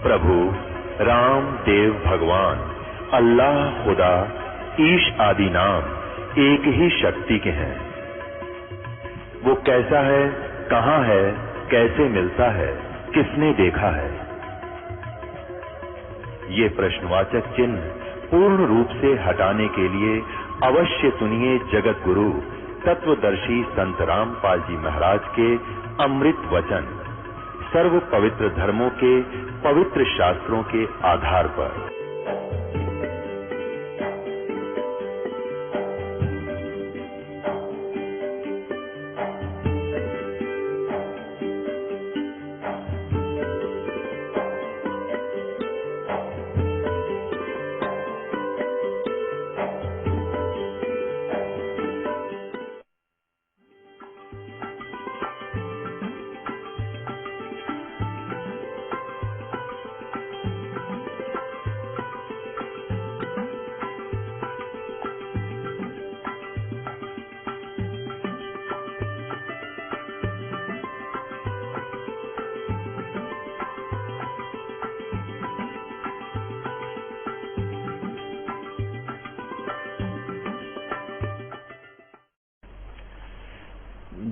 प्रभु राम देव भगवान अल्लाह खुदा ईश आदि नाम एक ही शक्ति के हैं। वो कैसा है, कहां है, कैसे मिलता है, किसने देखा है? ये प्रश्नवाचक चिन्ह पूर्ण रूप से हटाने के लिए अवश्य सुनिए जगत गुरु तत्वदर्शी संत रामपाल जी महाराज के अमृत वचन, सर्व पवित्र धर्मों के पवित्र शास्त्रों के आधार पर।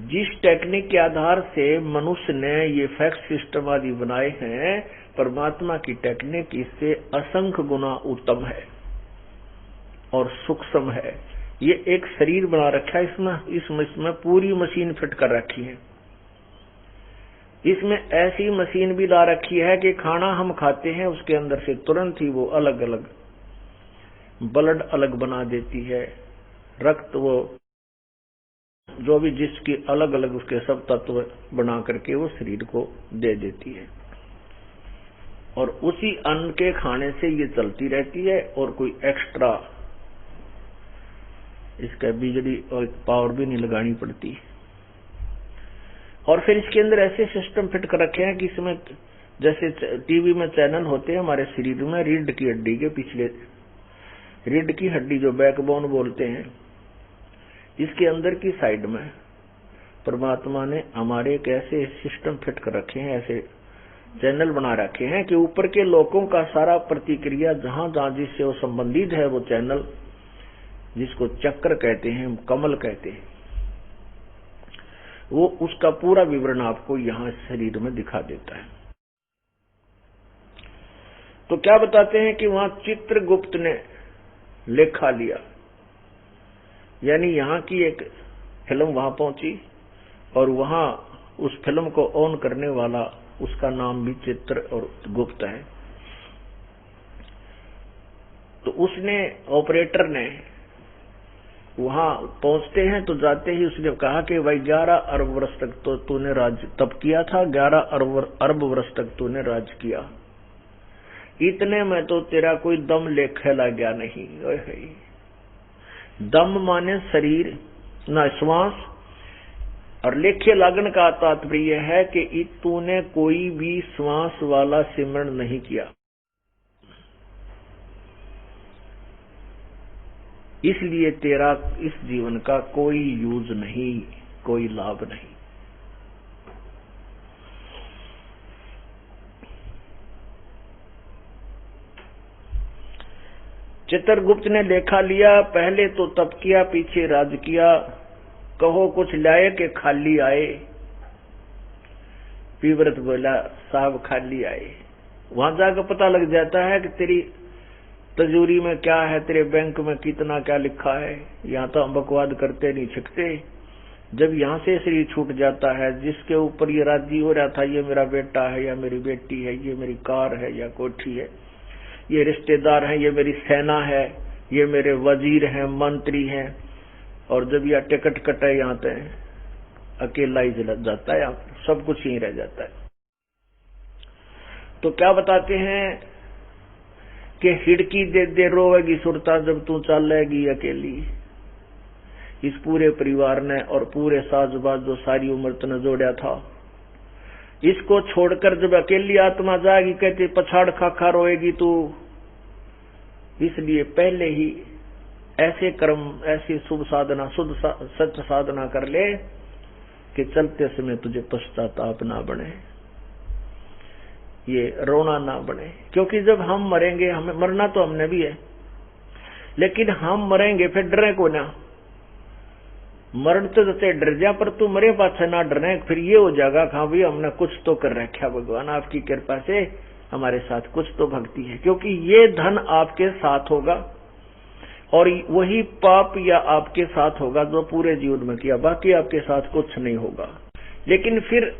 जिस टेक्निक के आधार से मनुष्य ने ये फैक्ट सिस्टम आदि बनाए हैं, परमात्मा की टेक्निक इससे असंख्य गुना उत्तम है और सूक्ष्म है। ये एक शरीर बना रखा है, इसमें पूरी मशीन फिट कर रखी है। इसमें ऐसी मशीन भी ला रखी है कि खाना हम खाते हैं उसके अंदर से तुरंत ही वो अलग अलग ब्लड अलग बना देती है, रक्त वो जो भी जिसकी अलग अलग उसके सब तत्व बना करके वो शरीर को दे देती है। और उसी अन्न के खाने से ये चलती रहती है और कोई एक्स्ट्रा इसका बिजली और पावर भी नहीं लगानी पड़ती। और फिर इसके अंदर ऐसे सिस्टम फिट कर रखे हैं कि इसमें जैसे टीवी में चैनल होते हैं, हमारे शरीर में रीढ़ की हड्डी के पिछले, रीढ़ की हड्डी जो बैकबोन बोलते हैं, इसके अंदर की साइड में परमात्मा ने हमारे एक ऐसे सिस्टम फिट कर रखे हैं, ऐसे चैनल बना रखे हैं कि ऊपर के लोगों का सारा प्रतिक्रिया जहां जहां जिससे वो संबंधित है, वो चैनल जिसको चक्र कहते हैं, कमल कहते हैं, वो उसका पूरा विवरण आपको यहां शरीर में दिखा देता है। तो क्या बताते हैं कि वहां चित्रगुप्त ने लेखा लिया, यानी यहां की एक फिल्म वहां पहुंची और वहां उस फिल्म को ऑन करने वाला, उसका नाम भी चित्र और गुप्त है। तो उसने, ऑपरेटर ने वहां पहुंचते हैं तो जाते ही उसने कहा कि भाई 11 अरब वर्ष तक तो तूने राज तब किया था, 11 अरब वर्ष तक तूने राज किया, इतने में तो तेरा कोई दम लेखे लग गया नहीं। दम माने शरीर ना श्वास, और लेखे लागन का तात्पर्य है कि तूने कोई भी श्वास वाला सिमरण नहीं किया, इसलिए तेरा इस जीवन का कोई यूज नहीं, कोई लाभ नहीं। चित्रगुप्त ने लेखा लिया, पहले तो तप किया, पीछे राज किया, कहो कुछ लाए के खाली आए। पीव्रत बोला साहब खाली आए। वहां जाकर पता लग जाता है कि तेरी तिजोरी में क्या है, तेरे बैंक में कितना क्या लिखा है। यहाँ तो हम बकवाद करते नहीं छिकते। जब यहाँ से शरीर छूट जाता है, जिसके ऊपर ये राजी हो रहा था, ये मेरा बेटा है या मेरी बेटी है, ये मेरी कार है या कोठी है, ये रिश्तेदार हैं, ये मेरी सेना है, ये मेरे वजीर हैं, मंत्री हैं, और जब यह टिकट कटे यहाँ पे अकेला ही जल जाता है, सब कुछ यहीं रह जाता है। तो क्या बताते हैं कि हिड़की दे दे रोवेगी सुरता जब तू चलेगी अकेली। इस पूरे परिवार ने और पूरे साजबाज जो सारी उम्र तने जोड़ा था, इसको छोड़कर जब अकेली आत्मा जाएगी, कहते पछाड़ खा रोएगी तू। इसलिए पहले ही ऐसे कर्म, ऐसी शुभ साधना, शुद्ध सत्य साधना कर ले कि चलते समय तुझे पश्चाताप ना बने। ये रोना ना बने, क्योंकि जब हम मरेंगे, हमें मरना तो हमने भी है, लेकिन हम मरेंगे फिर डरे को ना। मरण तो जैसे डर जा, पर तू मरे पाछा ना डरने, फिर ये हो जाएगा हाँ भाई हमने कुछ तो कर रखा, भगवान आपकी कृपा से हमारे साथ कुछ तो भक्ति है। क्योंकि ये धन आपके साथ होगा और वही पाप या आपके साथ होगा जो पूरे जीवन में किया, बाकी आपके साथ कुछ नहीं होगा। लेकिन फिर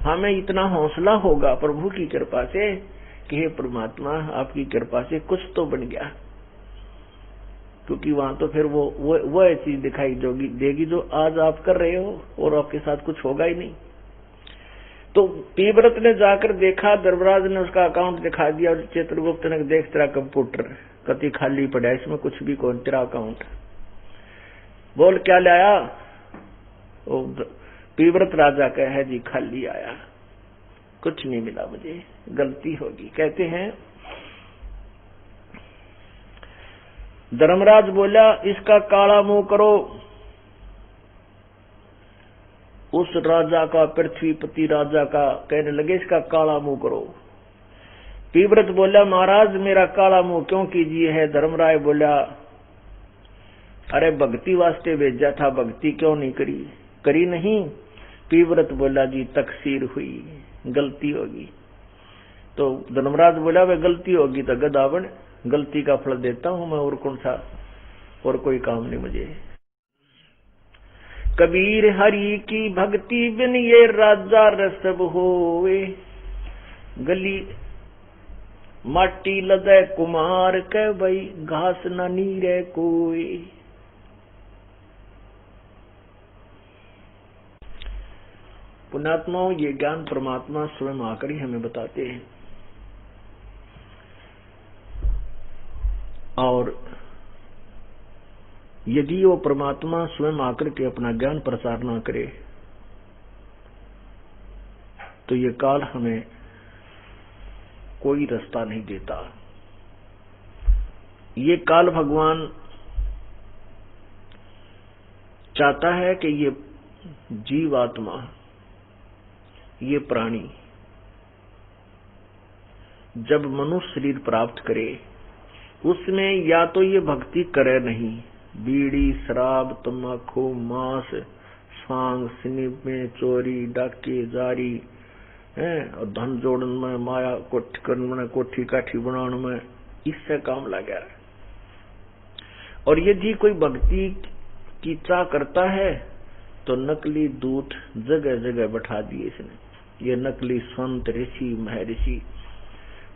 हमें इतना हौसला होगा प्रभु की कृपा से कि हे परमात्मा आपकी कृपा से कुछ तो बन गया, क्योंकि वहां तो फिर वो चीज दिखाई देगी जो आज आप कर रहे हो और आपके साथ कुछ होगा ही नहीं। तो पीव्रत ने जाकर देखा, धर्मराज ने उसका अकाउंट दिखा दिया और चित्रगुप्त ने देख तेरा कंप्यूटर कति खाली पड़ा, इसमें कुछ भी कौन, तेरा अकाउंट बोल क्या लाया। पीव्रत राजा का है जी खाली आया, कुछ नहीं मिला, मुझे गलती होगी। कहते हैं धर्मराज बोला इसका काला मुंह करो। उस राजा का, पृथ्वीपति राजा का कहने लगे इसका काला मुंह करो। पीव्रत बोला महाराज मेरा काला मुंह क्यों कीजिए है। धर्मराय बोला अरे भक्ति वास्ते भेजा था, भक्ति क्यों नहीं करी नहीं। पीव्रत बोला जी तकसीर हुई, गलती होगी। तो धर्मराज बोला वे गलती होगी तो गदावन गलती का फल देता हूं मैं, और कौन सा और कोई काम नहीं मुझे। कबीर हरि की भक्ति बिन ये राजा रसब होवे, गली माटी लदे कुमार के भाई घास न नीरे कोई। पुण्यात्माओं ये ज्ञान परमात्मा स्वयं आकर ही हमें बताते हैं, और यदि वो परमात्मा स्वयं आकर के अपना ज्ञान प्रसार ना करे तो ये काल हमें कोई रास्ता नहीं देता। ये काल भगवान चाहता है कि ये जीवात्मा, ये प्राणी जब मनुष्य शरीर प्राप्त करे उसमें या तो ये भक्ति करे नहीं, बीड़ी शराब तम्बाकू मांस सांग स्निप में चोरी डाके जारी है और धन जोड़न में माया कोठी काठी बनाने में, इससे काम लगा। और यदि कोई भक्ति की चाह करता है तो नकली दूत जगह जगह बैठा दिए इसने, ये नकली संत ऋषि महर्षि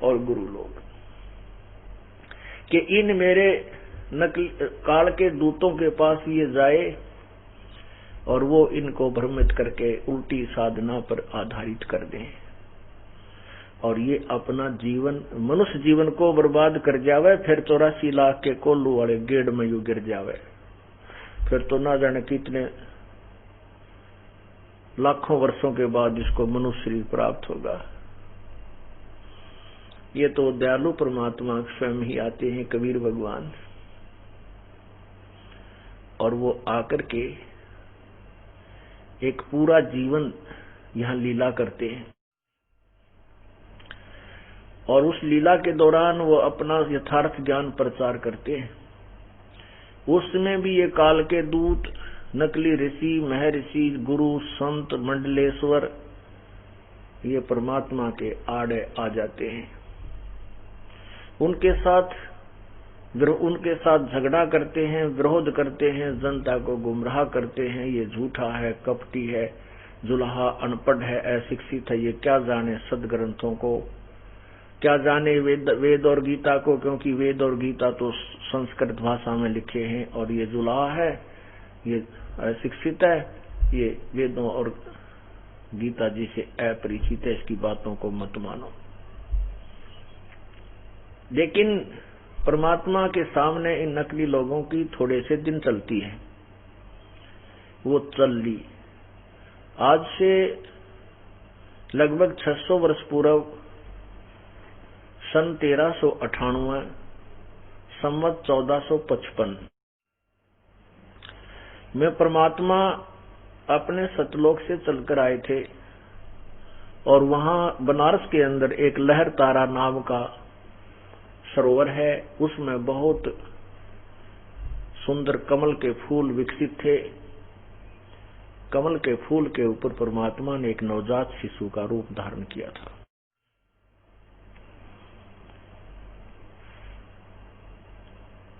और गुरु लोग, कि इन मेरे नकली काल के दूतों के पास ये जाए और वो इनको भ्रमित करके उल्टी साधना पर आधारित कर दें और ये अपना जीवन, मनुष्य जीवन को बर्बाद कर जावे, फिर 84 लाख के कोल्लू वाले गेड़ में यू गिर जावे, फिर तो ना जाने कितने लाखों वर्षों के बाद इसको मनुष्य शरीर प्राप्त होगा। ये तो दयालु परमात्मा स्वयं ही आते हैं, कबीर भगवान, और वो आकर के एक पूरा जीवन यहां लीला करते हैं और उस लीला के दौरान वो अपना यथार्थ ज्ञान प्रचार करते हैं। उसमें भी ये काल के दूत, नकली ऋषि महर्षि गुरु संत मंडलेश्वर ये परमात्मा के आड़े आ जाते हैं, उनके साथ झगड़ा करते हैं, विरोध करते हैं, जनता को गुमराह करते हैं। ये झूठा है, कपटी है, जुलाहा, अनपढ़ है, अशिक्षित है, ये क्या जाने सदग्रंथों को, क्या जाने वेद और गीता को, क्योंकि वेद और गीता तो संस्कृत भाषा में लिखे हैं और ये जुलाहा है, ये अशिक्षित है, ये वेदों और गीता जी से अपरिचित है, इसकी बातों को मत मानो। लेकिन परमात्मा के सामने इन नकली लोगों की थोड़े से दिन चलती है, वो चल ली। आज से लगभग 600 वर्ष पूर्व सन 1398 संवत 1455 में परमात्मा अपने सतलोक से चलकर आए थे और वहां बनारस के अंदर एक लहर तारा नाम का सरोवर है, उसमें बहुत सुंदर कमल के फूल विकसित थे। कमल के फूल के ऊपर परमात्मा ने एक नवजात शिशु का रूप धारण किया था।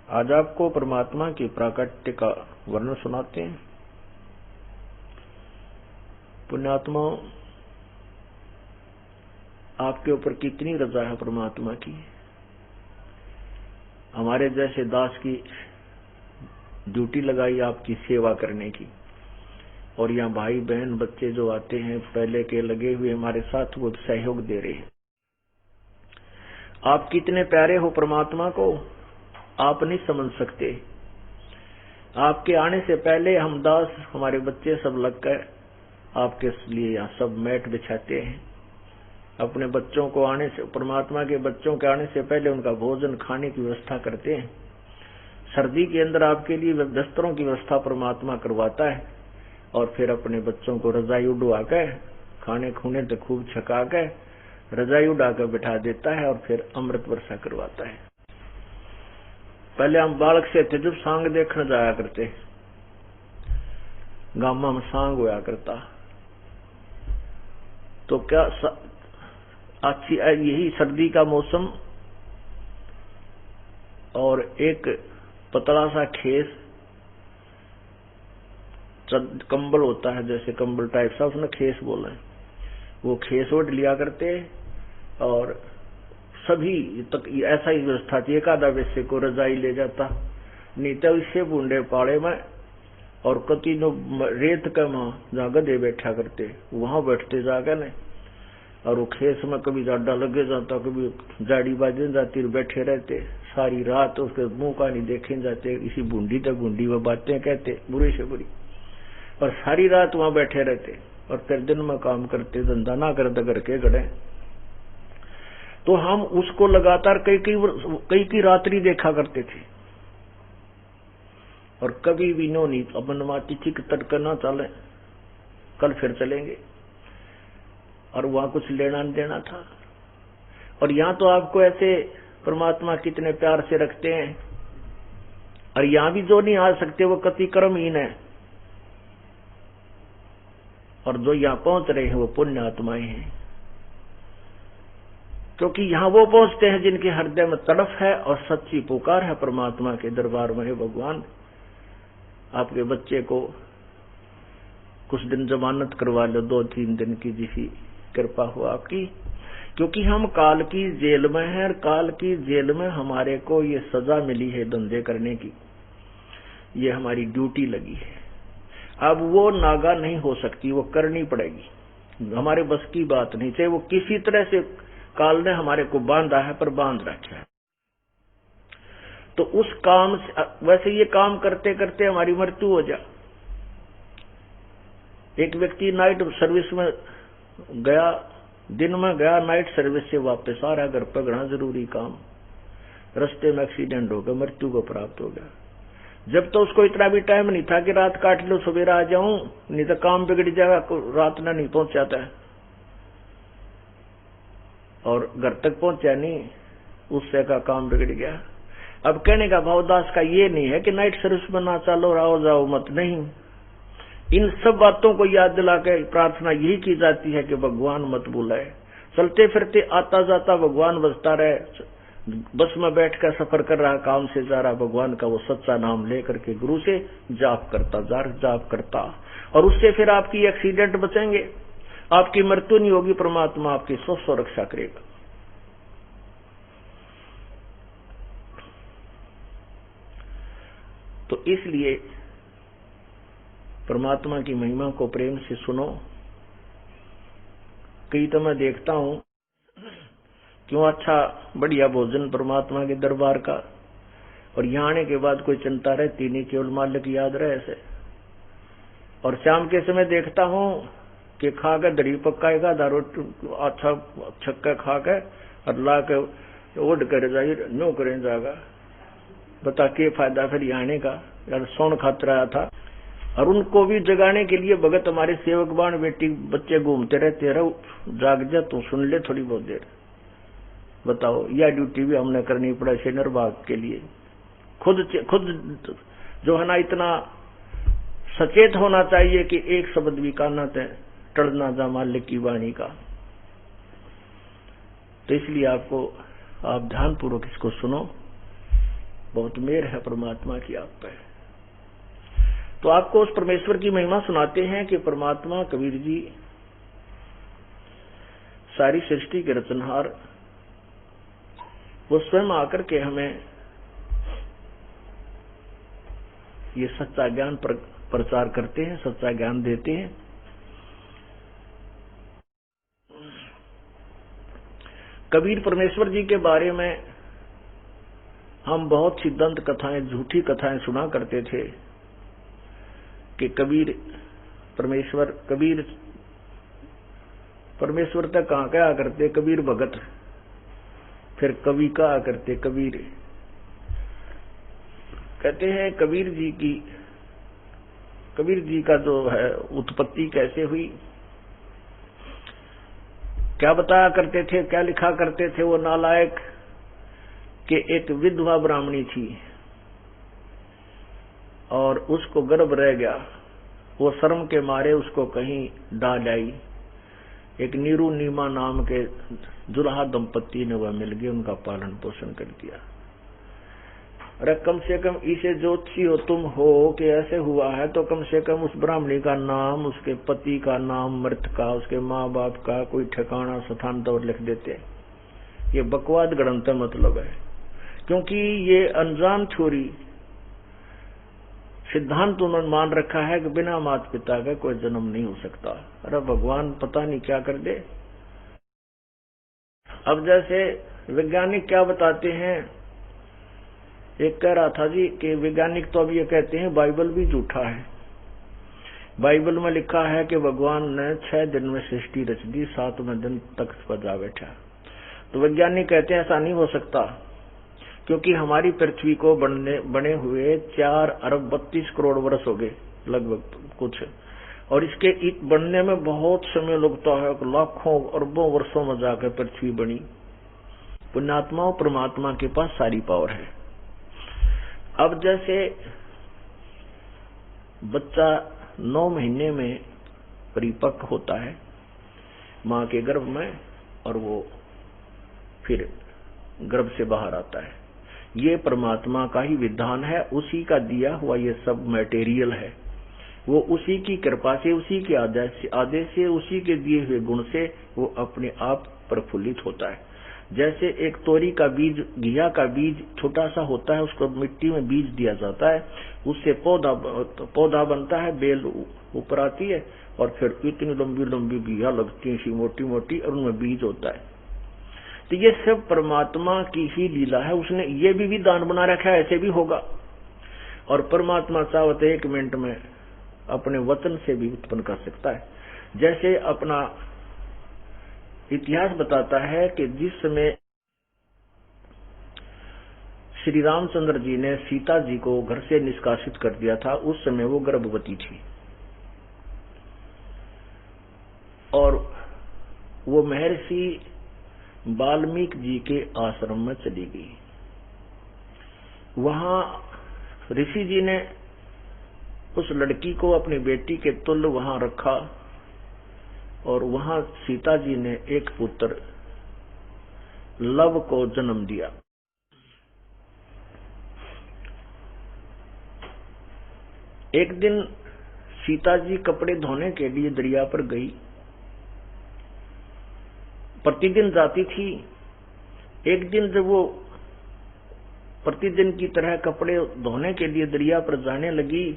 आज आपको परमात्मा की प्राकट्य का वर्णन सुनाते हैं। पुण्यात्मा, आपके ऊपर कितनी रजा है परमात्मा की। हमारे जैसे दास की ड्यूटी लगाई आपकी सेवा करने की, और यहाँ भाई बहन बच्चे जो आते हैं पहले के लगे हुए हमारे साथ, वो सहयोग दे रहे हैं। आप कितने प्यारे हो परमात्मा को, आप नहीं समझ सकते। आपके आने से पहले हम दास, हमारे बच्चे सब लगकर आपके लिए यहाँ सब मैट बिछाते हैं। अपने बच्चों को आने से, परमात्मा के बच्चों के आने से पहले उनका भोजन खाने की व्यवस्था करते हैं। सर्दी के अंदर आपके लिए बिस्तरों की व्यवस्था परमात्मा करवाता है, और फिर अपने बच्चों को रजाई उड़वा कर, खाने खूने तो खूब छका कर रजाई उड़ाकर बिठा देता है, और फिर अमृत वर्षा करवाता है। पहले हम बालक से थे जब सांग देखने जाया करते, गामा में सांग होया करता, तो क्या अच्छी यही सर्दी का मौसम, और एक पतला सा खेस कंबल होता है, जैसे कंबल टाइप सा, उसने खेस बोला है, वो खेस ओढ़ लिया करते। और सभी तक ऐसा ही व्यवस्था थी, एक आधा वैसे को रजाई ले जाता, नहीं तो इससे बूंदे पाड़े में, और कति नो रेत का मां जहाँ गधे बैठा करते वहां बैठते जाकर ने, और वो खेस में कभी जाडा लगे जाता, कभी जाड़ी बाजे जाती, बैठे रहते सारी रात, उसके मुंह का नहीं देखे जाते, इसी बूंदी तक बूंदी वो बातें कहते बुरी से बुरी, और सारी रात वहां बैठे रहते, और फिर दिन में काम करते, धंधा ना करते करके गड़े। तो हम उसको लगातार कई रात्रि देखा करते थे, और कभी भी नो नहीं अपन माती ठीक तड़का ना चले, कल फिर चलेंगे, और वहां कुछ लेना देना था। और यहाँ तो आपको ऐसे परमात्मा कितने प्यार से रखते हैं, और यहाँ भी जो नहीं आ सकते वो कति कर्महीन है, और जो यहाँ पहुंच रहे हैं वो पुण्य आत्माएं हैं, क्योंकि यहाँ वो पहुंचते हैं जिनके हृदय में तड़फ है और सच्ची पुकार है परमात्मा के दरबार में। भगवान, आपके बच्चे को कुछ दिन जमानत करवा लो, 2-3 दिन की, जिसी कृपा हो आपकी, क्योंकि हम काल की जेल में हैं, और काल की जेल में हमारे को ये सजा मिली है धंधे करने की, ये हमारी ड्यूटी लगी है। अब वो नागा नहीं हो सकती, वो करनी पड़ेगी, हमारे बस की बात नहीं, चाहे वो किसी तरह से काल ने हमारे को बांधा है, पर बांध रखा है। तो उस काम से, वैसे ये काम करते करते हमारी मृत्यु हो जाए। एक व्यक्ति नाइट सर्विस में गया, दिन में गया, नाइट सर्विस से वापस आ रहा, घर पर घना जरूरी काम, रास्ते में एक्सीडेंट हो गया, मृत्यु को प्राप्त हो गया। जब तो उसको इतना भी टाइम नहीं था कि रात काट लो सवेरा आ जाऊं, नहीं तो काम बिगड़ जाएगा, रात में नहीं पहुंच जाता है, और घर तक पहुंचा नहीं, उससे का काम बिगड़ गया। अब कहने का भावदास का ये नहीं है कि नाइट सर्विस में ना चलो, आओ जाओ मत, नहीं। इन सब बातों को याद दिला के प्रार्थना यही की जाती है कि भगवान मत बुलाए। चलते फिरते आता जाता भगवान बजता रहे, बस में बैठकर सफर कर रहा, काम से जा रहा, भगवान का वो सच्चा नाम लेकर के गुरु से जाप करता, जाप करता, और उससे फिर आपकी एक्सीडेंट बचेंगे, आपकी मृत्यु नहीं होगी, परमात्मा आपकी सौ रक्षा करेगा। तो इसलिए परमात्मा की महिमा को प्रेम से सुनो। कई तो मैं देखता हूं क्यों अच्छा बढ़िया भोजन परमात्मा के दरबार का, और यहाँ आने के बाद कोई चिंता रहती नहीं, केवल मालिक याद रहे ऐसे। और शाम के समय देखता हूं कि खा के दही पकाएगा, दारू अच्छा छक्का खा के और ला के ओढ़ कर जाइए, नो करें जाएगा, बता के फायदा फिर यहाँ आने का। यार सोन खातर आया था, और उनको भी जगाने के लिए भगत हमारे सेवक बाण बेटी बच्चे घूमते रहते, रहो जाग जा तू, सुन ले थोड़ी बहुत देर। बताओ, यह ड्यूटी भी हमने करनी पड़ा से निर्वाह के लिए। खुद जो है ना इतना सचेत होना चाहिए कि एक शब्द भी काना ते टड़ना जा मालिक की वाणी का। तो इसलिए आप ध्यानपूर्वक इसको सुनो, बहुत मेहर है परमात्मा की आप पे। तो आपको उस परमेश्वर की महिमा सुनाते हैं कि परमात्मा कबीर जी सारी सृष्टि के रचनहार, वो स्वयं आकर के हमें ये सच्चा ज्ञान प्रचार करते हैं, सच्चा ज्ञान देते हैं। कबीर परमेश्वर जी के बारे में हम बहुत सी दंत कथाएं, झूठी कथाएं सुना करते थे कि कबीर परमेश्वर तक कहां कहा करते कबीर भगत, फिर कवि कहा करते कबीर। कहते हैं कबीर जी का जो है उत्पत्ति कैसे हुई, क्या बताया करते थे, क्या लिखा करते थे वो नालायक कि एक विधवा ब्राह्मणी थी और उसको गर्भ रह गया, वो शर्म के मारे उसको कहीं डाल आई। एक नीरू नीमा नाम के दुल्हा दंपत्ति ने वह मिल गए, उनका पालन पोषण कर दिया। अरे कम से कम इसे ज्योतिषी हो तुम हो कि ऐसे हुआ है, तो कम से कम उस ब्राह्मणी का नाम, उसके पति का नाम, मृत का, उसके माँ बाप का कोई ठिकाना स्थान तो लिख देते। ये बकवाद गणंत मतलब है, क्योंकि ये अनजान छोरी सिद्धांत उन्होंने मान रखा है कि बिना माता पिता का कोई जन्म नहीं हो सकता। अरे भगवान पता नहीं क्या कर दे। अब जैसे वैज्ञानिक क्या बताते हैं, एक कह रहा था जी कि वैज्ञानिक तो अब ये कहते हैं बाइबल भी झूठा है। बाइबल में लिखा है कि भगवान ने 6 दिन में सृष्टि रच दी, 7वें दिन तख्त पर जा बैठा। तो वैज्ञानिक कहते हैं ऐसा नहीं हो सकता, क्योंकि हमारी पृथ्वी को बने हुए 4 अरब 32 करोड़ वर्ष हो गए लगभग कुछ, और इसके बनने में बहुत समय लगता है, लाखों अरबों वर्षों में जाकर पृथ्वी बनी। पुण्यात्मा और परमात्मा के पास सारी पावर है। अब जैसे बच्चा 9 महीने में परिपक्व होता है मां के गर्भ में, और वो फिर गर्भ से बाहर आता है, ये परमात्मा का ही विधान है, उसी का दिया हुआ ये सब मटेरियल है। वो उसी की कृपा से, उसी के आदेश से, उसी के दिए हुए गुण से वो अपने आप प्रफुल्लित होता है। जैसे एक तोरी का बीज, घिया का बीज छोटा सा होता है, उसको मिट्टी में बीज दिया जाता है, उससे पौधा बनता है, बेल ऊपर आती है, और फिर इतनी लंबी लंबी घिया लगती है, सी मोटी मोटी, और उनमें बीज होता है। तो ये सब परमात्मा की ही लीला है, उसने ये भी विधान बना रखा है, ऐसे भी होगा। और परमात्मा चाहते 1 मिनट में अपने वचन से भी उत्पन्न कर सकता है। जैसे अपना इतिहास बताता है कि जिस समय श्री रामचंद्र जी ने सीता जी को घर से निष्कासित कर दिया था, उस समय वो गर्भवती थी, और वो महर्षि वाल्मीकि जी के आश्रम में चली गई। वहां ऋषि जी ने उस लड़की को अपनी बेटी के तुल्य वहां रखा, और वहां सीता जी ने एक पुत्र लव को जन्म दिया। एक दिन सीता जी कपड़े धोने के लिए दरिया पर गई, प्रतिदिन जाती थी। एक दिन जब वो प्रतिदिन की तरह कपड़े धोने के लिए दरिया पर जाने लगी,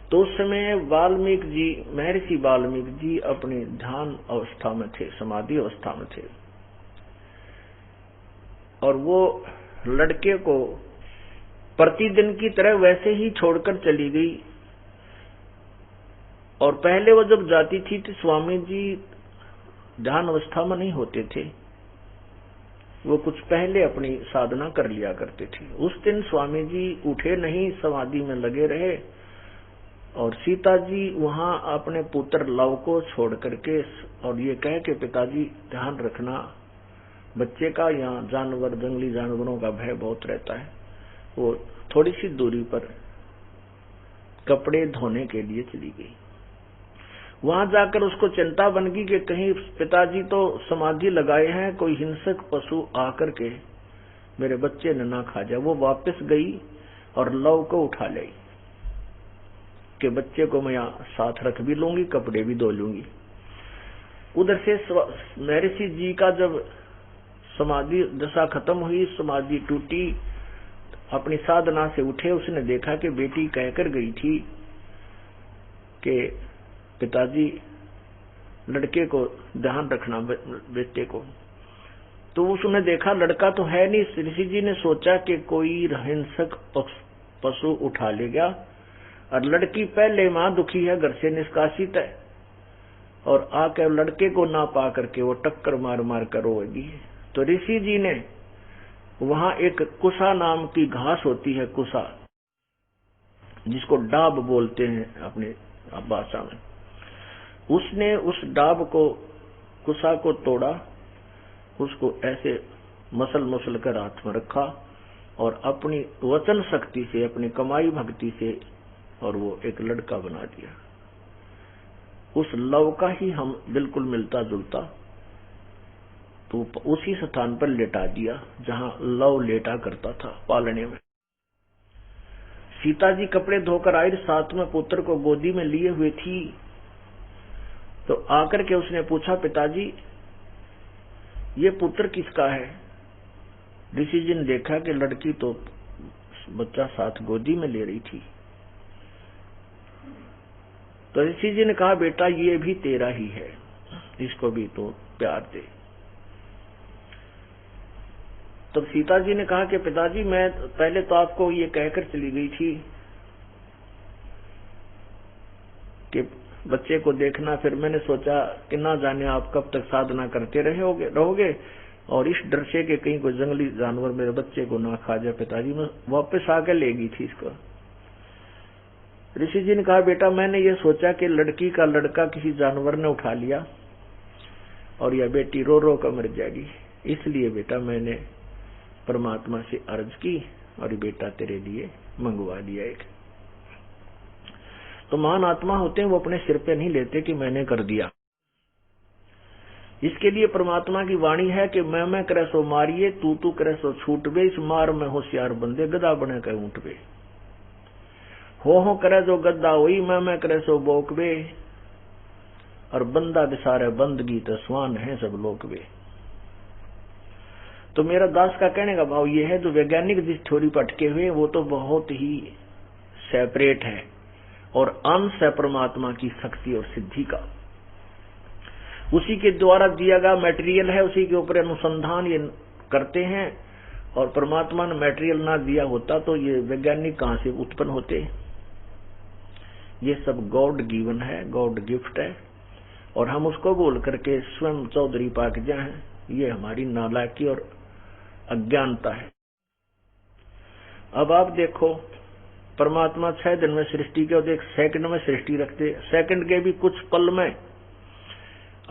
तो उस समय वाल्मीकि जी, महर्षि वाल्मीकि जी अपनी ध्यान अवस्था में थे, समाधि अवस्था में थे, और वो लड़के को प्रतिदिन की तरह वैसे ही छोड़कर चली गई। और पहले वो जब जाती थी तो स्वामी जी ध्यान अवस्था में नहीं होते थे, वो कुछ पहले अपनी साधना कर लिया करते थे। उस दिन स्वामी जी उठे नहीं, समाधि में लगे रहे, और सीता जी वहां अपने पुत्र लव को छोड़ करके और ये कह के पिताजी ध्यान रखना बच्चे का, यहाँ जानवर जंगली जानवरों का भय बहुत रहता है, वो थोड़ी सी दूरी पर कपड़े धोने के लिए चली गई। वहां जाकर उसको चिंता बन गई कि कहीं पिताजी तो समाधि लगाए हैं, कोई हिंसक पशु आकर के मेरे बच्चे ने ना खा जाए। वो वापस गई और लव को उठा लाई कि बच्चे को मैं यहाँ साथ रख भी लूंगी, कपड़े भी धो लूंगी। उधर से महर्षि जी का जब समाधि दशा खत्म हुई, समाधि टूटी, अपनी साधना से उठे, उसने देखा कि बेटी कहकर गई थी कि पिताजी लड़के को ध्यान रखना बेटे को। तो उसने देखा लड़का तो है नहीं। ऋषि जी ने सोचा कि कोई हिंसक पशु उठा ले गया और लड़की पहले मां दुखी है, घर से निष्कासित है, और आकर लड़के को ना पा करके वो टक्कर मार मार कर रोएगी। तो ऋषि जी ने वहां एक कुसा नाम की घास होती है, कुसा, जिसको डाब बोलते हैं अपने भाषा में, उसने उस डाब को, कुसा को तोड़ा, उसको ऐसे मसल कर हाथ में रखा और अपनी वचन शक्ति से, अपनी कमाई भक्ति से, और वो एक लड़का बना दिया। उस लव का ही हम बिल्कुल मिलता जुलता, तो उसी स्थान पर लेटा दिया जहां लव लेटा करता था पालने में। सीता जी कपड़े धोकर आई, साथ में पुत्र को गोदी में लिए हुए थी। तो आकर के उसने पूछा, पिताजी ये पुत्र किसका है? ऋषि जी ने देखा कि लड़की तो बच्चा साथ गोदी में ले रही थी। तो ऋषि जी ने कहा, बेटा ये भी तेरा ही है, इसको भी तो प्यार दे। तो सीता जी ने कहा कि पिताजी मैं पहले तो आपको ये कहकर चली गई थी कि बच्चे को देखना, फिर मैंने सोचा कि ना जाने आप कब तक साधना करते रहोगे और इस डर से कि कहीं कोई जंगली जानवर मेरे बच्चे को ना खा जाए, पिताजी मैं वापस आकर ले गई थी इसको। ऋषि जी ने कहा, बेटा मैंने ये सोचा कि लड़की का लड़का किसी जानवर ने उठा लिया और यह बेटी रो रो कर मर जाएगी, इसलिए बेटा मैंने परमात्मा से अर्ज की और बेटा तेरे लिए मंगवा दिया एक। तो महान आत्मा होते हैं, वो अपने सिर पे नहीं लेते कि मैंने कर दिया। इसके लिए परमात्मा की वाणी है कि मैं करे सो मारिए, तू करे सो छूट बे, इस मार में होशियार बंदे गदा बने कह ऊंट बे। हो करे जो गद्दा हुई, मैं करे सो बोक बे, और बंदा बिसारे बंदगी तो स्वान है सब लोग बे। तो मेरा दास का कहने का भाव ये है, जो वैज्ञानिक जिस थ्योरी पर अटके हुए वो तो बहुत ही सेपरेट है और अंश है परमात्मा की शक्ति और सिद्धि का। उसी के द्वारा दिया गया मटेरियल है, उसी के ऊपर अनुसंधान ये करते हैं, और परमात्मा ने मटेरियल ना दिया होता तो ये वैज्ञानिक कहां से उत्पन्न होते। ये सब गॉड गिवन है, गॉड गिफ्ट है, और हम उसको बोल करके स्वयं चौधरी पाकजा हैं। ये हमारी नालायकी और अज्ञानता है। अब आप देखो, परमात्मा 6 दिन में सृष्टि के और 1 सेकंड में सृष्टि रखते, सेकंड के भी कुछ पल में।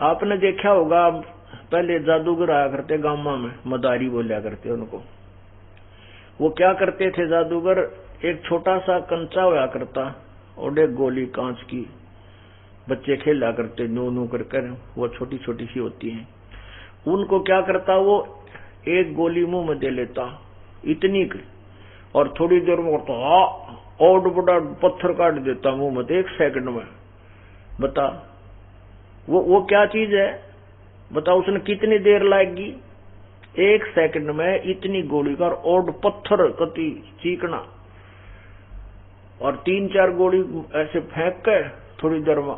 आपने देखा होगा पहले जादूगर आया करते गांव में, मदारी बोलिया करते उनको। वो क्या करते थे जादूगर, एक छोटा सा कंचा होया करता और एक गोली कांच की, बच्चे खेला करते नू नू कर, वो छोटी छोटी सी होती है। उनको क्या करता, वो एक गोली मुंह में दे लेता इतनी, और थोड़ी देर में करता और बड़ा पत्थर काट देता मुंह में 1 सेकंड में। बता वो क्या चीज है, बता उसने कितनी देर लगेगी? 1 सेकंड में इतनी गोली का और पत्थर कति चीकना, और 3-4 गोली ऐसे फेंक के थोड़ी देर में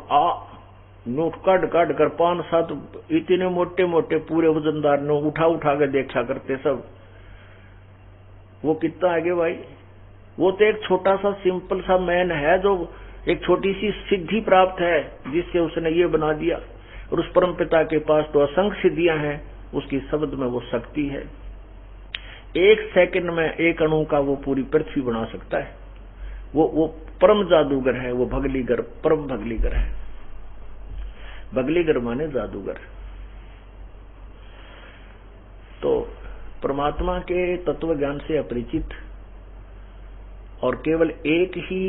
नोट काट कर 5-7 इतने मोटे मोटे पूरे वजनदार ने उठा के देखा करते सब। वो कितना आगे भाई, वो तो एक छोटा सा सिंपल सा मैन है जो एक छोटी सी सिद्धि प्राप्त है जिससे उसने ये बना दिया। और उस परम पिता के पास तो असंख्य सिद्धियां हैं, उसकी शब्द में वो शक्ति है। 1 सेकंड में 1 अणु का वो पूरी पृथ्वी बना सकता है। वो परम जादूगर है, वो भगलीगर, परम भगलीगर है। भगलीगर माने जादूगर। तो परमात्मा के तत्व ज्ञान से अपरिचित और केवल एक ही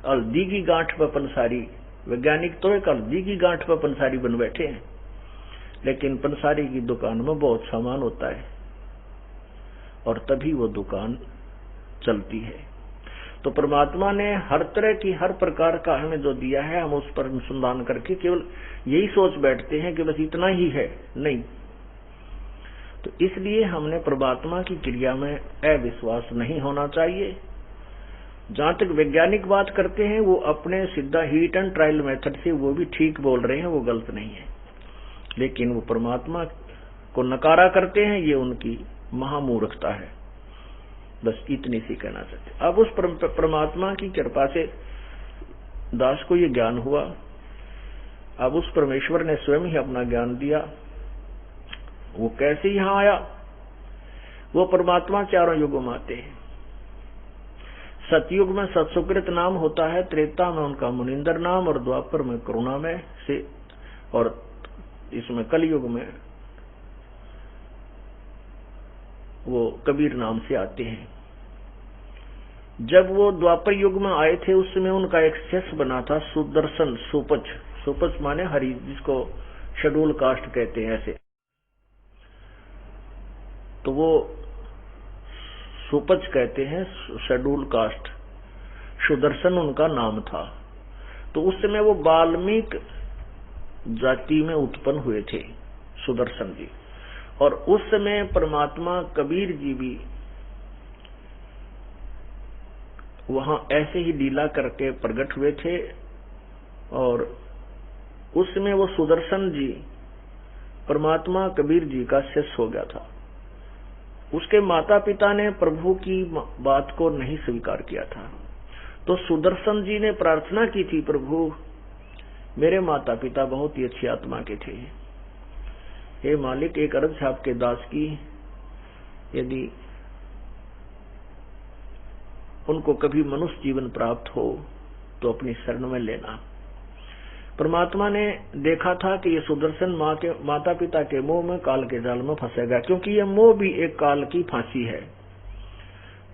हल्दी की गांठ पर पंसारी, वैज्ञानिक तो एक हल्दी की गांठ पर पंसारी बन बैठे हैं, लेकिन पंसारी की दुकान में बहुत सामान होता है और तभी वो दुकान चलती है। तो परमात्मा ने हर तरह की, हर प्रकार का हमें जो दिया है, हम उस पर अनुसंधान करके केवल यही सोच बैठते हैं कि बस इतना ही है। नहीं, तो इसलिए हमने परमात्मा की क्रिया में अविश्वास नहीं होना चाहिए। जहां तक वैज्ञानिक बात करते हैं, वो अपने सीधा हीट एंड ट्रायल मेथड से वो भी ठीक बोल रहे हैं, वो गलत नहीं है, लेकिन वो परमात्मा को नकारा करते हैं, ये उनकी महामूर्खता है। बस इतनी सी कहना चाहते। अब उस परमात्मा की कृपा से दास को ये ज्ञान हुआ। अब उस परमेश्वर ने स्वयं ही अपना ज्ञान दिया। वो कैसे यहां आया? वो परमात्मा चारों युगों में आते हैं। सतयुग में सत्सुकृत नाम होता है, त्रेता में उनका मुनिंदर नाम, और द्वापर में करुणा में से, और इसमें कलयुग में वो कबीर नाम से आते हैं। जब वो द्वापर युग में आए थे, उस समय उनका एक शिष्य बना था सुदर्शन, सुपच। सुपच माने हरि, जिसको शेड्यूल कास्ट कहते हैं ऐसे। तो वो सुपच कहते हैं, शेड्यूल कास्ट। सुदर्शन उनका नाम था। तो उस समय वो वाल्मीकि जाति में उत्पन्न हुए थे सुदर्शन जी। और उस समय परमात्मा कबीर जी भी वहां ऐसे ही लीला करके प्रकट हुए थे। और उस समय वो सुदर्शन जी परमात्मा कबीर जी का शिष्य हो गया था। उसके माता पिता ने प्रभु की बात को नहीं स्वीकार किया था। तो सुदर्शन जी ने प्रार्थना की थी, प्रभु मेरे माता पिता बहुत ही अच्छी आत्मा के थे, हे मालिक एक अर्ज है आपके दास की, यदि उनको कभी मनुष्य जीवन प्राप्त हो तो अपनी शरण में लेना। परमात्मा ने देखा था कि ये सुदर्शन माता पिता के मोह में, काल के जाल में फंसेगा, क्योंकि ये मोह भी एक काल की फांसी है।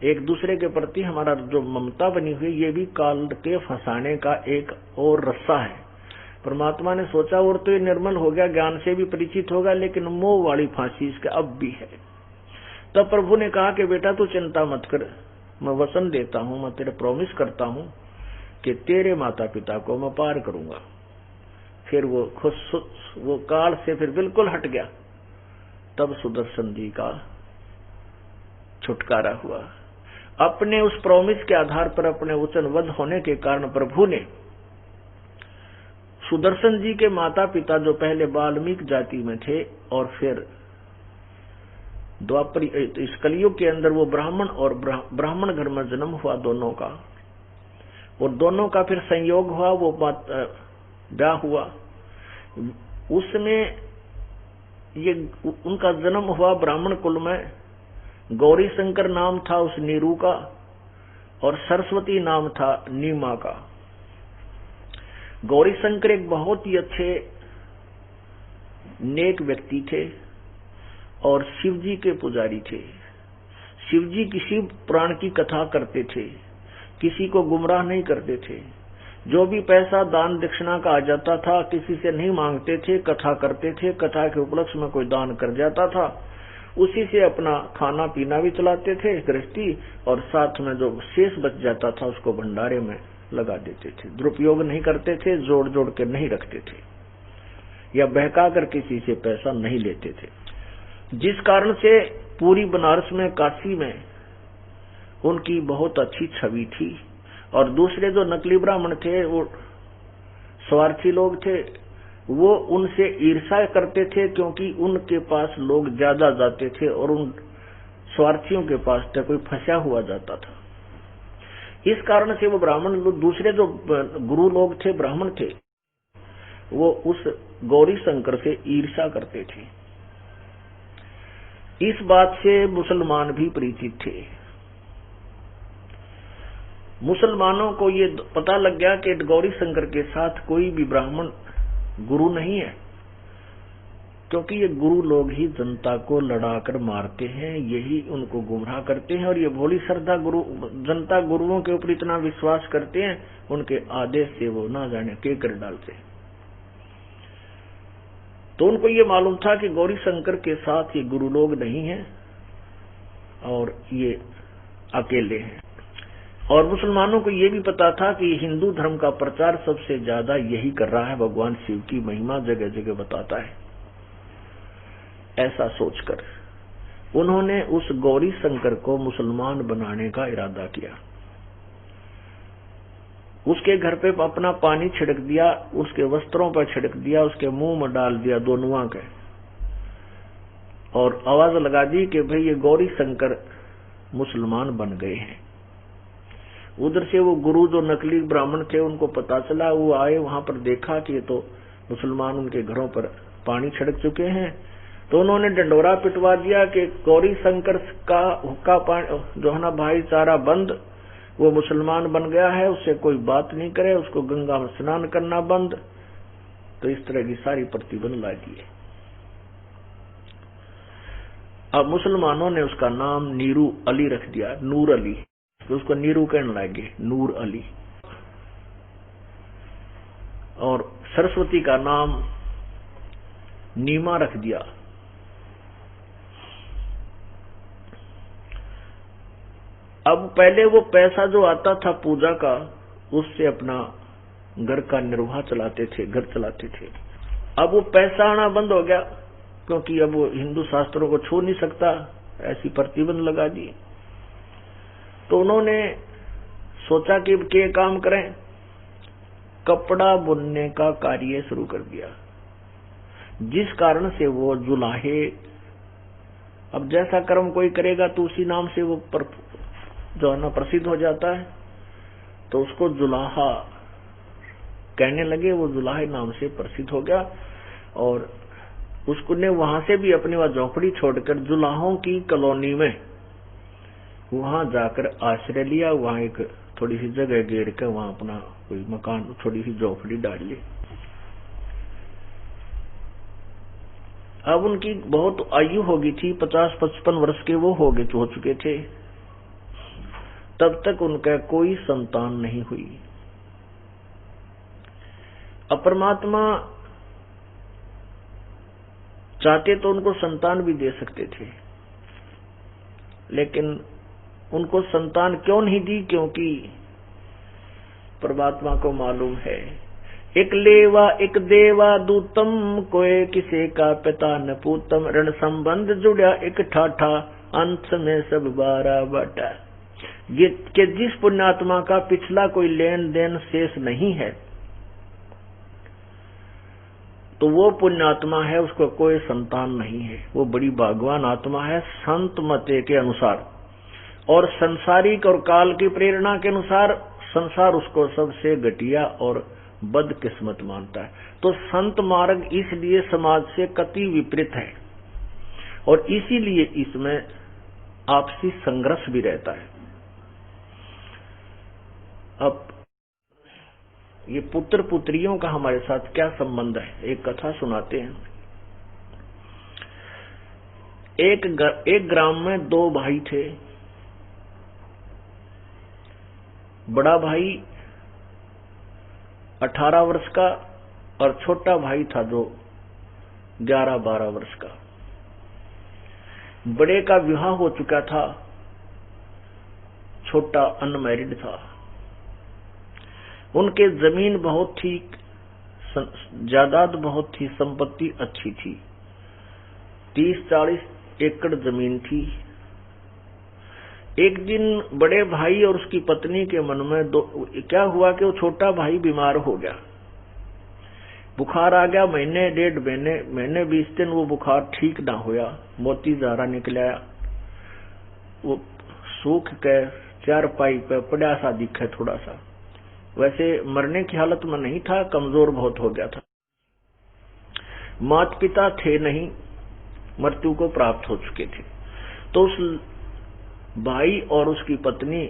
एक दूसरे के प्रति हमारा जो ममता बनी हुई, ये भी काल के फंसाने का एक और रस्सा है। परमात्मा ने सोचा और तो ये निर्मल हो गया, ज्ञान से भी परिचित होगा, लेकिन मोह वाली फांसी इसके अब भी है। तब प्रभु ने कहा कि बेटा तू चिंता मत कर, मैं वचन देता हूं, मैं तेरे प्रॉमिस करता हूं कि तेरे माता पिता को मैं पार करूंगा। फिर वो वो काल से फिर बिल्कुल हट गया। तब सुदर्शन जी का छुटकारा हुआ। अपने उस प्रॉमिस के आधार पर, अपने वचनबद्ध होने के कारण प्रभु ने सुदर्शन जी के माता पिता जो पहले वाल्मीकि जाति में थे और फिर द्वापर इस कलयुग के अंदर वो ब्राह्मण और ब्राह्मण घर में जन्म हुआ दोनों का, और दोनों का फिर संयोग हुआ, वो ब्याह हुआ। उसमें ये उनका जन्म हुआ ब्राह्मण कुल में। गौरी शंकर नाम था उस नीरू का, और सरस्वती नाम था नीमा का। गौरी शंकर एक बहुत ही अच्छे नेक व्यक्ति थे और शिव जी के पुजारी थे। शिव जी किसी पुराण की कथा करते थे, किसी को गुमराह नहीं करते थे। जो भी पैसा दान दक्षिणा का आ जाता था, किसी से नहीं मांगते थे, कथा करते थे। कथा के उपलक्ष्य में कोई दान कर जाता था, उसी से अपना खाना पीना भी चलाते थे गृहस्थी, और साथ में जो शेष बच जाता था उसको भंडारे में लगा देते थे। दुरुपयोग नहीं करते थे, जोड़ जोड़ के नहीं रखते थे, या बहका कर किसी से पैसा नहीं लेते थे। जिस कारण से पूरी बनारस में, काशी में उनकी बहुत अच्छी छवि थी। और दूसरे जो नकली ब्राह्मण थे, वो स्वार्थी लोग थे, वो उनसे ईर्ष्या करते थे, क्योंकि उनके पास लोग ज्यादा जाते थे और उन स्वार्थियों के पास तो कोई फंसा हुआ जाता था। इस कारण से वो ब्राह्मण लोग, दूसरे जो गुरु लोग थे, ब्राह्मण थे, वो उस गौरी शंकर से ईर्ष्या करते थे। इस बात से मुसलमान भी परिचित थे। मुसलमानों को ये पता लग गया कि गौरी शंकर के साथ कोई भी ब्राह्मण गुरु नहीं है, क्योंकि ये गुरु लोग ही जनता को लड़ाकर मारते हैं, यही उनको गुमराह करते हैं, और ये भोली श्रद्धा जनता गुरुओं के ऊपर इतना विश्वास करते हैं, उनके आदेश से वो ना जाने के कर डालते हैं। तो उनको ये मालूम था कि गौरी शंकर के साथ ये गुरु लोग नहीं हैं और ये अकेले हैं। और मुसलमानों को ये भी पता था कि हिंदू धर्म का प्रचार सबसे ज्यादा यही कर रहा है, भगवान शिव की महिमा जगह जगह बताता है। ऐसा सोचकर उन्होंने उस गौरी शंकर को मुसलमान बनाने का इरादा किया। उसके घर पे अपना पानी छिड़क दिया, उसके वस्त्रों पर छिड़क दिया, उसके मुंह में डाल दिया दोनुआ के, और आवाज लगा दी कि भाई ये गौरी शंकर मुसलमान बन गए हैं। उधर से वो गुरु जो नकली ब्राह्मण थे उनको पता चला, वो आए, वहां पर देखा कि ये तो मुसलमान उनके घरों पर पानी छिड़क चुके हैं। तो उन्होंने डंडोरा पिटवा दिया कि गौरी शंकर का हुक्का जो है ना भाईचारा बंद, वो मुसलमान बन गया है, उससे कोई बात नहीं करे, उसको गंगा में स्नान करना बंद। तो इस तरह की सारी प्रतिबंध ला दिए। अब मुसलमानों ने उसका नाम नीरू अली रख दिया, नूर अली, तो उसको नीरू कहने लगे, नूर अली। और सरस्वती का नाम नीमा रख दिया। अब पहले वो पैसा जो आता था पूजा का, उससे अपना घर का निर्वाह चलाते थे, घर चलाते थे। अब वो पैसा आना बंद हो गया, क्योंकि अब वो हिंदू शास्त्रों को छू नहीं सकता, ऐसी प्रतिबंध लगा दी। तो उन्होंने सोचा कि क्या काम करें, कपड़ा बुनने का कार्य शुरू कर दिया, जिस कारण से वो जुलाहे, अब जैसा कर्म कोई करेगा तो उसी नाम से वो जो है ना प्रसिद्ध हो जाता है, तो उसको जुलाहा कहने लगे। वो जुलाहे नाम से प्रसिद्ध हो गया, और उसको ने वहां से भी अपनी वह झोपड़ी छोड़कर जुलाहों की कॉलोनी में वहां जाकर आश्रय लिया। वहां एक थोड़ी सी जगह घेर कर वहां अपना कोई मकान, थोड़ी सी झोपड़ी डाल ली। अब उनकी बहुत आयु हो गई थी, 50-55 वर्ष के वो हो चुके थे। तब तक उनका कोई संतान नहीं हुई। परमात्मा चाहते तो उनको संतान भी दे सकते थे, लेकिन उनको संतान क्यों नहीं दी? क्योंकि परमात्मा को मालूम है, एक लेवा एक देवा दूतम, कोई किसी का पिता न पूतम, ऋण संबंध जुड़ा एक ठाठा, अंत में सब बारा बाटा। ये कि जिस पुण्यात्मा का पिछला कोई लेन देन शेष नहीं है, तो वो पुण्यात्मा है, उसको कोई संतान नहीं है, वो बड़ी भाग्यवान आत्मा है संत मते के अनुसार। और संसारिक और काल की प्रेरणा के अनुसार संसार उसको सबसे घटिया और बदकिस्मत मानता है। तो संत मार्ग इसलिए समाज से कति विपरीत है, और इसीलिए इसमें आपसी संघर्ष भी रहता है। अब ये पुत्र पुत्रियों का हमारे साथ क्या संबंध है, एक कथा सुनाते हैं। एक ग्राम में 2 भाई थे। बड़ा भाई 18 वर्ष का और छोटा भाई था जो 11-12 वर्ष का। बड़े का विवाह हो चुका था, छोटा अनमैरिड था। उनके जमीन बहुत थी, जायदाद बहुत थी, संपत्ति अच्छी थी, 30-40 एकड़ जमीन थी। एक दिन बड़े भाई और उसकी पत्नी के मन में क्या हुआ कि वो छोटा भाई बीमार हो गया, बुखार आ गया। महीने 20 दिन वो बुखार ठीक ना होया, मोती जारा निकल आया, वो सूख के चारपाई पे पड़ा सा दिखे, थोड़ा सा, वैसे मरने की हालत में नहीं था, कमजोर बहुत हो गया था। माता पिता थे नहीं, मृत्यु को प्राप्त हो चुके थे। तो उस भाई और उसकी पत्नी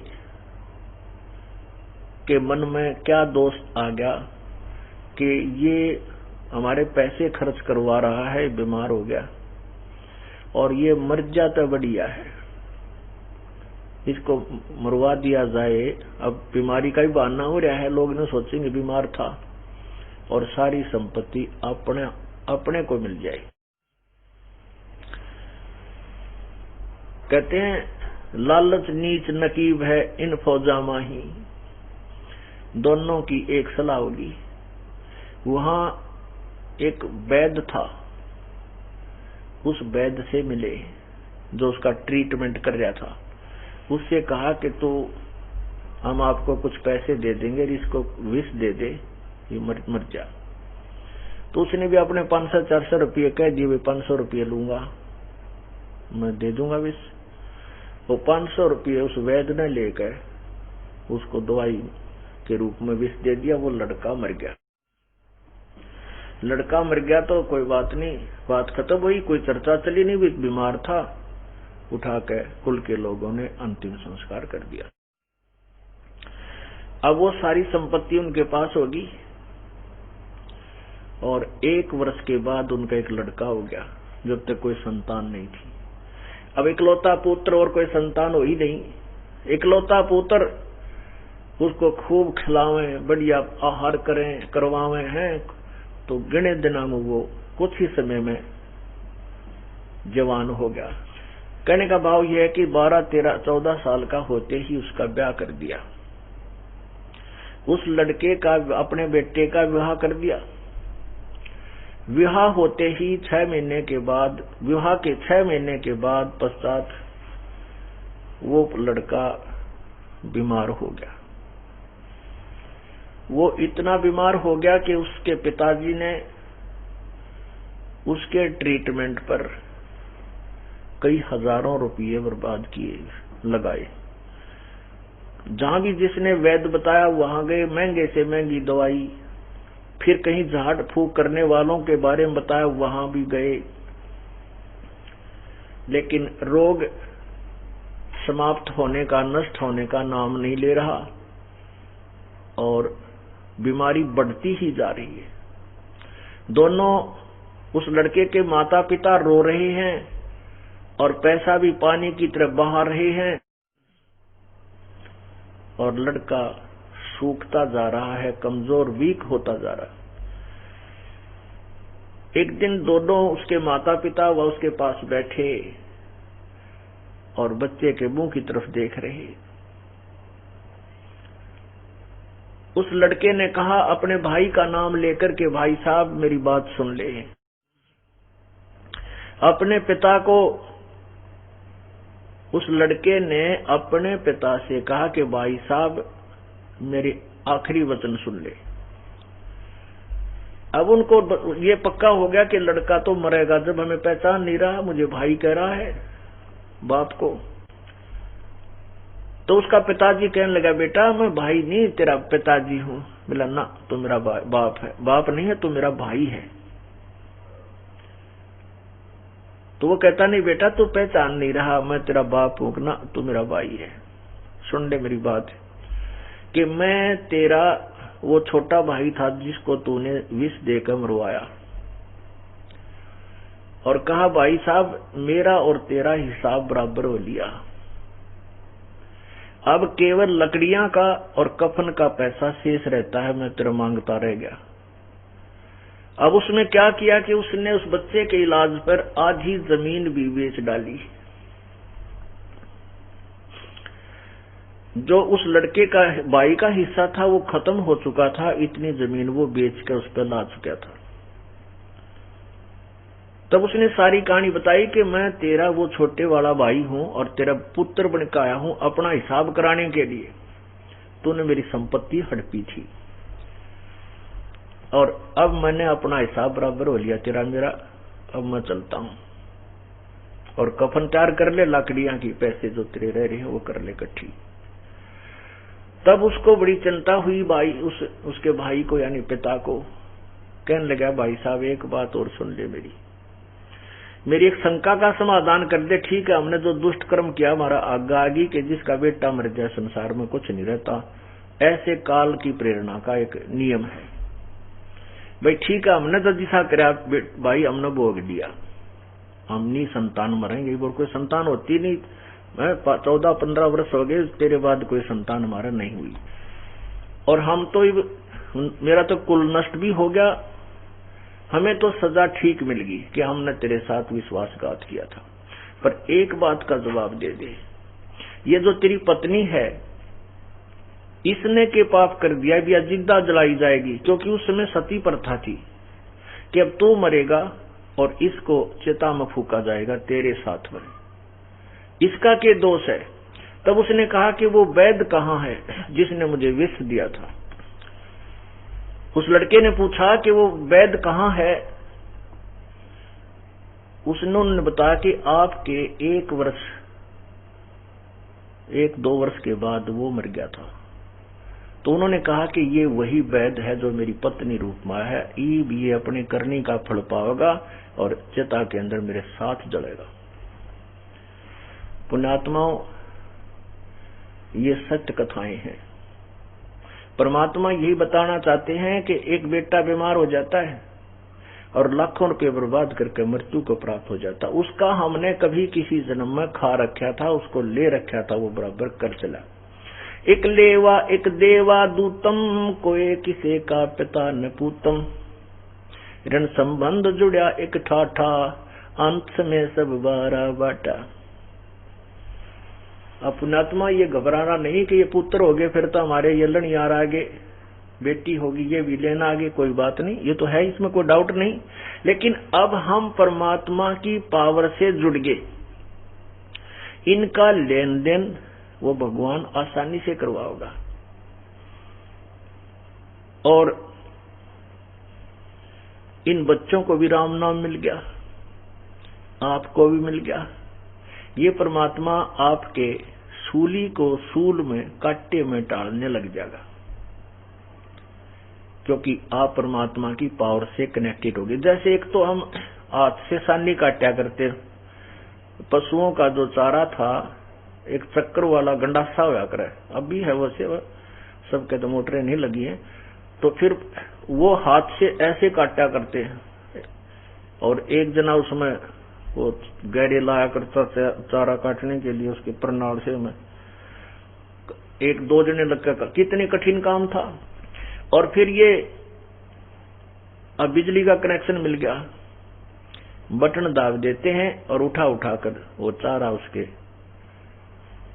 के मन में क्या दोष आ गया कि ये हमारे पैसे खर्च करवा रहा है, बीमार हो गया और ये मर जाता बढ़िया है, इसको मरवा दिया जाए। अब बीमारी का ही बहाना हो रहा है, लोग ने सोचेंगे बीमार था और सारी संपत्ति अपने को मिल जाए। कहते हैं लालच नीच नकीब है इन फौजा माही। दोनों की एक सलाह होगी। वहां एक वैद्य था, उस वैद्य से मिले जो उसका ट्रीटमेंट कर रहा था। उससे कहा कि तो हम आपको कुछ पैसे दे देंगे, इसको विष दे दे, ये मर जा। तो उसने भी अपने 500-400 रुपये कह दिए, 500 रुपये लूंगा, मैं दे दूंगा विष। वो 500 रुपये उस वैद्य ने लेकर उसको दवाई के रूप में विष दे दिया। वो लड़का मर गया। लड़का मर गया तो कोई बात नहीं, बात खत्म हुई, कोई चर्चा चली नहीं, बीमार था। उठा के कुल के लोगों ने अंतिम संस्कार कर दिया। अब वो सारी संपत्ति उनके पास होगी और 1 वर्ष के बाद उनका एक लड़का हो गया, जब तक कोई संतान नहीं थी। अब इकलौता पुत्र और कोई संतान हो ही नहीं। इकलौता पुत्र, उसको खूब खिलावें, बढ़िया आहार करें, करवावें हैं, तो गिने दिनों में वो कुछ ही समय में जवान हो गया। कहने का भाव यह है कि 12, 13, 14 साल का होते ही उसका ब्याह कर दिया। उस लड़के का, अपने बेटे का विवाह कर दिया। विवाह होते ही 6 महीने के बाद, विवाह के 6 महीने के बाद पश्चात वो लड़का बीमार हो गया। वो इतना बीमार हो गया कि उसके पिताजी ने उसके ट्रीटमेंट पर कई हजारों रुपये बर्बाद किए, लगाए। जहां भी जिसने वैद्य बताया वहां गए, महंगे से महंगी दवाई। फिर कहीं झाड़ फूक करने वालों के बारे में बताया, वहां भी गए, लेकिन रोग समाप्त होने का, नष्ट होने का नाम नहीं ले रहा और बीमारी बढ़ती ही जा रही है। दोनों, उस लड़के के माता पिता रो रहे हैं और पैसा भी पानी की तरफ बहा रहे हैं और लड़का सूखता जा रहा है, कमजोर, वीक होता जा रहा है। एक दिन दोनों, उसके माता पिता व उसके पास बैठे और बच्चे के मुंह की तरफ देख रहे। उस लड़के ने कहा अपने भाई का नाम लेकर के, भाई साहब मेरी बात सुन ले। अपने पिता को, उस लड़के ने अपने पिता से कहा कि भाई साहब मेरे आखिरी वचन सुन ले। अब उनको ये पक्का हो गया कि लड़का तो मरेगा, जब हमें पहचान नहीं रहा, मुझे भाई कह रहा है बाप को। तो उसका पिताजी कहने लगा, बेटा मैं भाई नहीं तेरा पिताजी हूं। बोला ना, तू मेरा बाप है। बाप नहीं है, तू मेरा भाई है। तो वो कहता, नहीं बेटा तू पहचान नहीं रहा, मैं तेरा बाप हूं ना, तू मेरा भाई है। सुन ले मेरी बात कि मैं तेरा वो छोटा भाई था जिसको तूने विष देकर मरवाया और कहा भाई साहब मेरा और तेरा हिसाब बराबर हो लिया, अब केवल लकड़ियां का और कफन का पैसा शेष रहता है, मैं तेरा मांगता रह गया। अब उसने क्या किया कि उसने उस बच्चे के इलाज पर आधी जमीन भी बेच डाली। जो उस लड़के का भाई का हिस्सा था वो खत्म हो चुका था, इतनी जमीन वो बेचकर उस पर ला चुका था। तब उसने सारी कहानी बताई कि मैं तेरा वो छोटे वाला भाई हूं और तेरा पुत्र बन के आया हूं अपना हिसाब कराने के लिए। तूने मेरी संपत्ति हड़पी थी और अब मैंने अपना हिसाब बराबर हो लिया तेरा मेरा, अब मैं चलता हूं और कफन तैयार कर ले, लकड़ियां की पैसे जो तेरे रह रहे हैं वो कर ले इकट्ठी। तब उसको बड़ी चिंता हुई, भाई उसके भाई को यानी पिता को। कहने लगा भाई साहब एक बात और सुन ले, मेरी एक शंका का समाधान कर दे। ठीक है, हमने जो दुष्ट कर्म किया हमारा आज्ञा आगी कि जिसका बेटा मर जाए संसार में कुछ नहीं रहता, ऐसे काल की प्रेरणा का एक नियम है। भाई ठीक है, हमने तो दिशा करा भाई, हमने भोग दिया, हम नहीं संतान मरेंगे, वो कोई संतान होती नहीं। मैं 14-15 वर्ष हो गए, तेरे बाद कोई संतान हमारा नहीं हुई, और हम तो मेरा तो कुल नष्ट भी हो गया, हमें तो सजा ठीक मिल गई कि हमने तेरे साथ विश्वासघात किया था। पर एक बात का जवाब दे दे, ये जो तेरी पत्नी है, इसने के पाप कर दिया भी, जिंदा जलाई जाएगी, क्योंकि उस समय सती प्रथा थी कि अब तू मरेगा और इसको चिता में फूका जाएगा तेरे साथ में, इसका क्या दोष है? तब उसने कहा कि वो वैद्य कहाँ है जिसने मुझे विष दिया था। उस लड़के ने पूछा कि वो वैद्य कहाँ है। उन्होंने बताया कि आपके 1-2 वर्ष के बाद वो मर गया था। तो उन्होंने कहा कि ये वही वैद्य है जो मेरी पत्नी रूप में है, ये अपने करनी का फल पाएगा और चिता के अंदर मेरे साथ जलेगा। पुण्यात्माओं, ये सत्य कथाएं हैं। परमात्मा यही बताना चाहते हैं कि एक बेटा बीमार हो जाता है और लाखों रुपए बर्बाद करके मृत्यु को प्राप्त हो जाता, उसका हमने कभी किसी जन्म में खा रखा था, उसको ले रखा था, वो बराबर कर चला। एक लेवा एक देवा दूतम, कोई किसे का पिता न पूतम, ऋण संबंध जुड़ा एक ठाठा, अंत में सब बारा बाटा। पुण्यात्मा, ये घबराना नहीं कि ये पुत्र हो गए फिर तो हमारे ये लड़ यार आगे, बेटी होगी ये भी लेना आगे, कोई बात नहीं, ये तो है, इसमें कोई डाउट नहीं। लेकिन अब हम परमात्मा की पावर से जुड़ गए, इनका लेन देन वो भगवान आसानी से करवाओगा। और इन बच्चों को भी राम नाम मिल गया, आपको भी मिल गया। ये परमात्मा आपके सूली को सूल में कांटे में डालने लग जाएगा, क्योंकि आप परमात्मा की पावर से कनेक्टेड होगे। जैसे एक तो हम हाथ से सानी काटा करते, पशुओं का जो चारा था एक चक्कर वाला गंडासा हुआ करे, अब भी है वैसे, सबके तो मोटरें नहीं लगी हैं, तो फिर वो हाथ से ऐसे काटा करते हैं। और एक जना उसमें वो गहरे लाया करता चारा काटने के लिए, उसके प्रनाल से में 1-2 जने लग कर, कितने कठिन काम था। और फिर ये अब बिजली का कनेक्शन मिल गया, बटन दाब देते हैं और उठा कर वो चारा उसके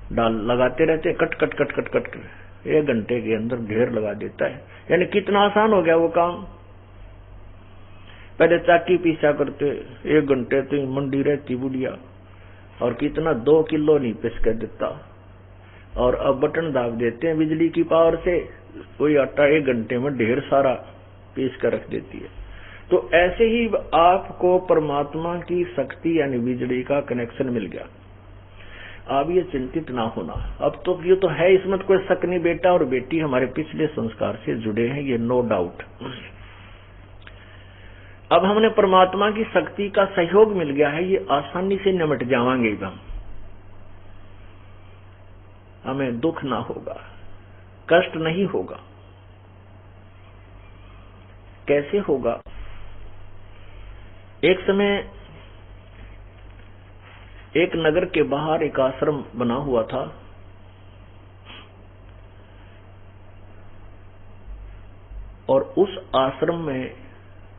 डाल लगाते रहते, cut cut cut cut cut कर 1 घंटे के अंदर ढेर लगा देता है। यानी कितना आसान हो गया वो काम। पहले चाकी पीसा करते, 1 घंटे तो मंडी रहती बुढ़िया, और कितना 2 किलो नहीं पिस कर देता। और अब बटन दाब देते हैं बिजली की पावर से, कोई आटा 1 घंटे में ढेर सारा पीस कर रख देती है। तो ऐसे ही आपको परमात्मा की शक्ति यानी बिजली का कनेक्शन मिल गया। आप ये चिंतित ना होना, अब तो ये तो है, इसमें कोई शक नहीं। बेटा और बेटी हमारे पिछले संस्कार से जुड़े हैं, ये नो डाउट। अब हमने परमात्मा की शक्ति का सहयोग मिल गया है, ये आसानी से निमट जावांगे हम, हमें दुख ना होगा, कष्ट नहीं होगा। कैसे होगा? एक समय एक नगर के बाहर एक आश्रम बना हुआ था, और उस आश्रम में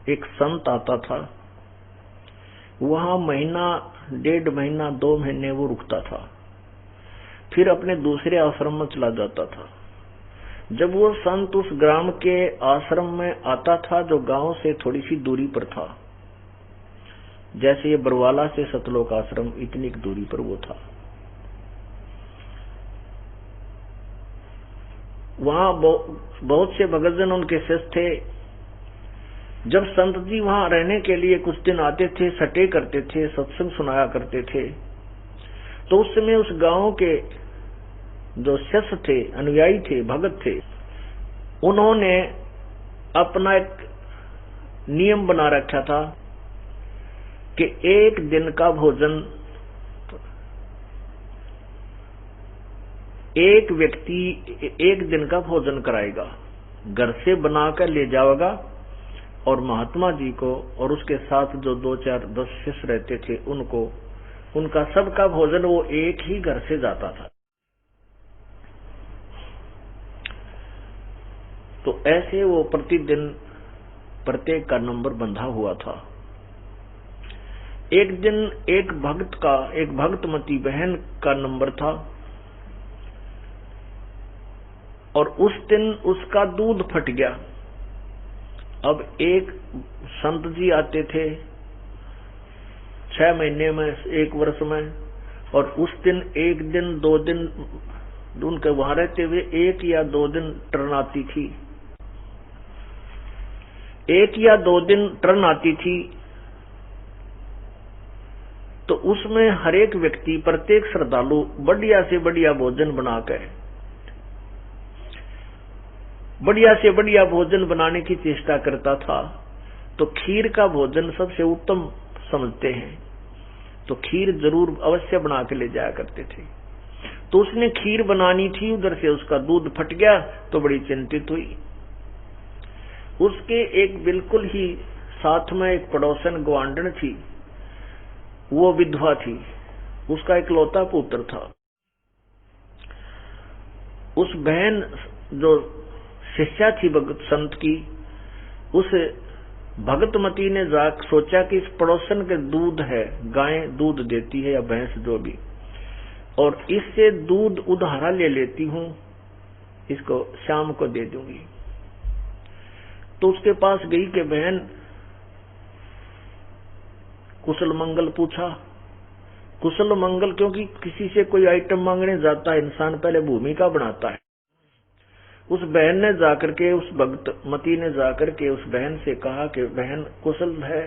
एक संत आता था। वहां महीना, 1.5 महीना, 2 महीने वो रुकता था, फिर अपने दूसरे आश्रम में चला जाता था। जब वो संत उस ग्राम के आश्रम में आता था जो गांव से थोड़ी सी दूरी पर था, जैसे ये बरवाला से सतलोक आश्रम इतनी दूरी पर वो था, वहां बहुत से भगतजन उनके शिष्य थे। जब संत जी वहां रहने के लिए कुछ दिन आते थे, सटे करते थे, सत्संग सुनाया करते थे, तो उस समय उस गांव के जो शिष्य थे, अनुयायी थे, भगत थे, उन्होंने अपना एक नियम बना रखा था कि 1 दिन का भोजन एक व्यक्ति एक दिन का भोजन कराएगा, घर से बनाकर ले जाएगा, और महात्मा जी को और उसके साथ जो 2-4-10 शिष्य रहते थे उनको, उनका सबका भोजन वो एक ही घर से जाता था। तो ऐसे वो प्रतिदिन प्रत्येक का नंबर बंधा हुआ था। एक दिन एक भक्तमती बहन का नंबर था, और उस दिन उसका दूध फट गया। अब एक संत जी आते थे 6 महीने में, 1 वर्ष में, और उस दिन 1 दिन 2 दिन उनके वहां रहते हुए 1 या 2 दिन टर्न आती थी, 1 या 2 दिन टर्न आती थी। तो उसमें हर एक व्यक्ति, प्रत्येक श्रद्धालु बढ़िया से बढ़िया भोजन बनाकर, बढ़िया से बढ़िया भोजन बनाने की चेष्टा करता था। तो खीर का भोजन सबसे उत्तम समझते हैं, तो खीर जरूर अवश्य बना के ले जाया करते थे। तो उसने खीर बनानी थी, उधर से उसका दूध फट गया, तो बड़ी चिंतित हुई। उसके एक बिल्कुल ही साथ में एक पड़ोसन ग्वांडन थी, वो विधवा थी, उसका इकलौता पुत्र था। उस बहन जो शिष्या थी भगत संत की, उस भगतमती ने सोचा कि इस पड़ोसन के दूध है, गाय दूध देती है या भैंस जो भी, और इससे दूध उधारा ले लेती हूं, इसको शाम को दे दूंगी। तो उसके पास गई कि बहन कुशल मंगल पूछा। कुशल मंगल, क्योंकि किसी से कोई आइटम मांगने जाता है इंसान पहले भूमिका बनाता है। उस बहन ने जाकर के, उस भगतमती ने जाकर के उस बहन से कहा कि बहन कुशल है,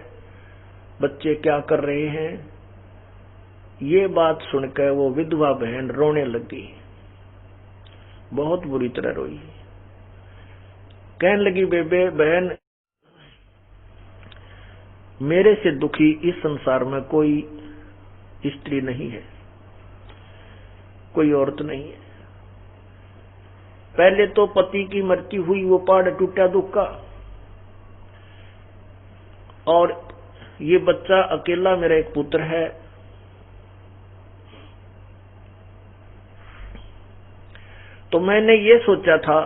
बच्चे क्या कर रहे हैं। ये बात सुनकर वो विधवा बहन रोने लगी, बहुत बुरी तरह रोई। कहने लगी, बेबे बहन, मेरे से दुखी इस संसार में कोई स्त्री नहीं है, कोई औरत नहीं है। पहले तो पति की मृत्यु हुई, वो पहाड़ टूटा दुख का, और ये बच्चा अकेला मेरा एक पुत्र है। तो मैंने ये सोचा था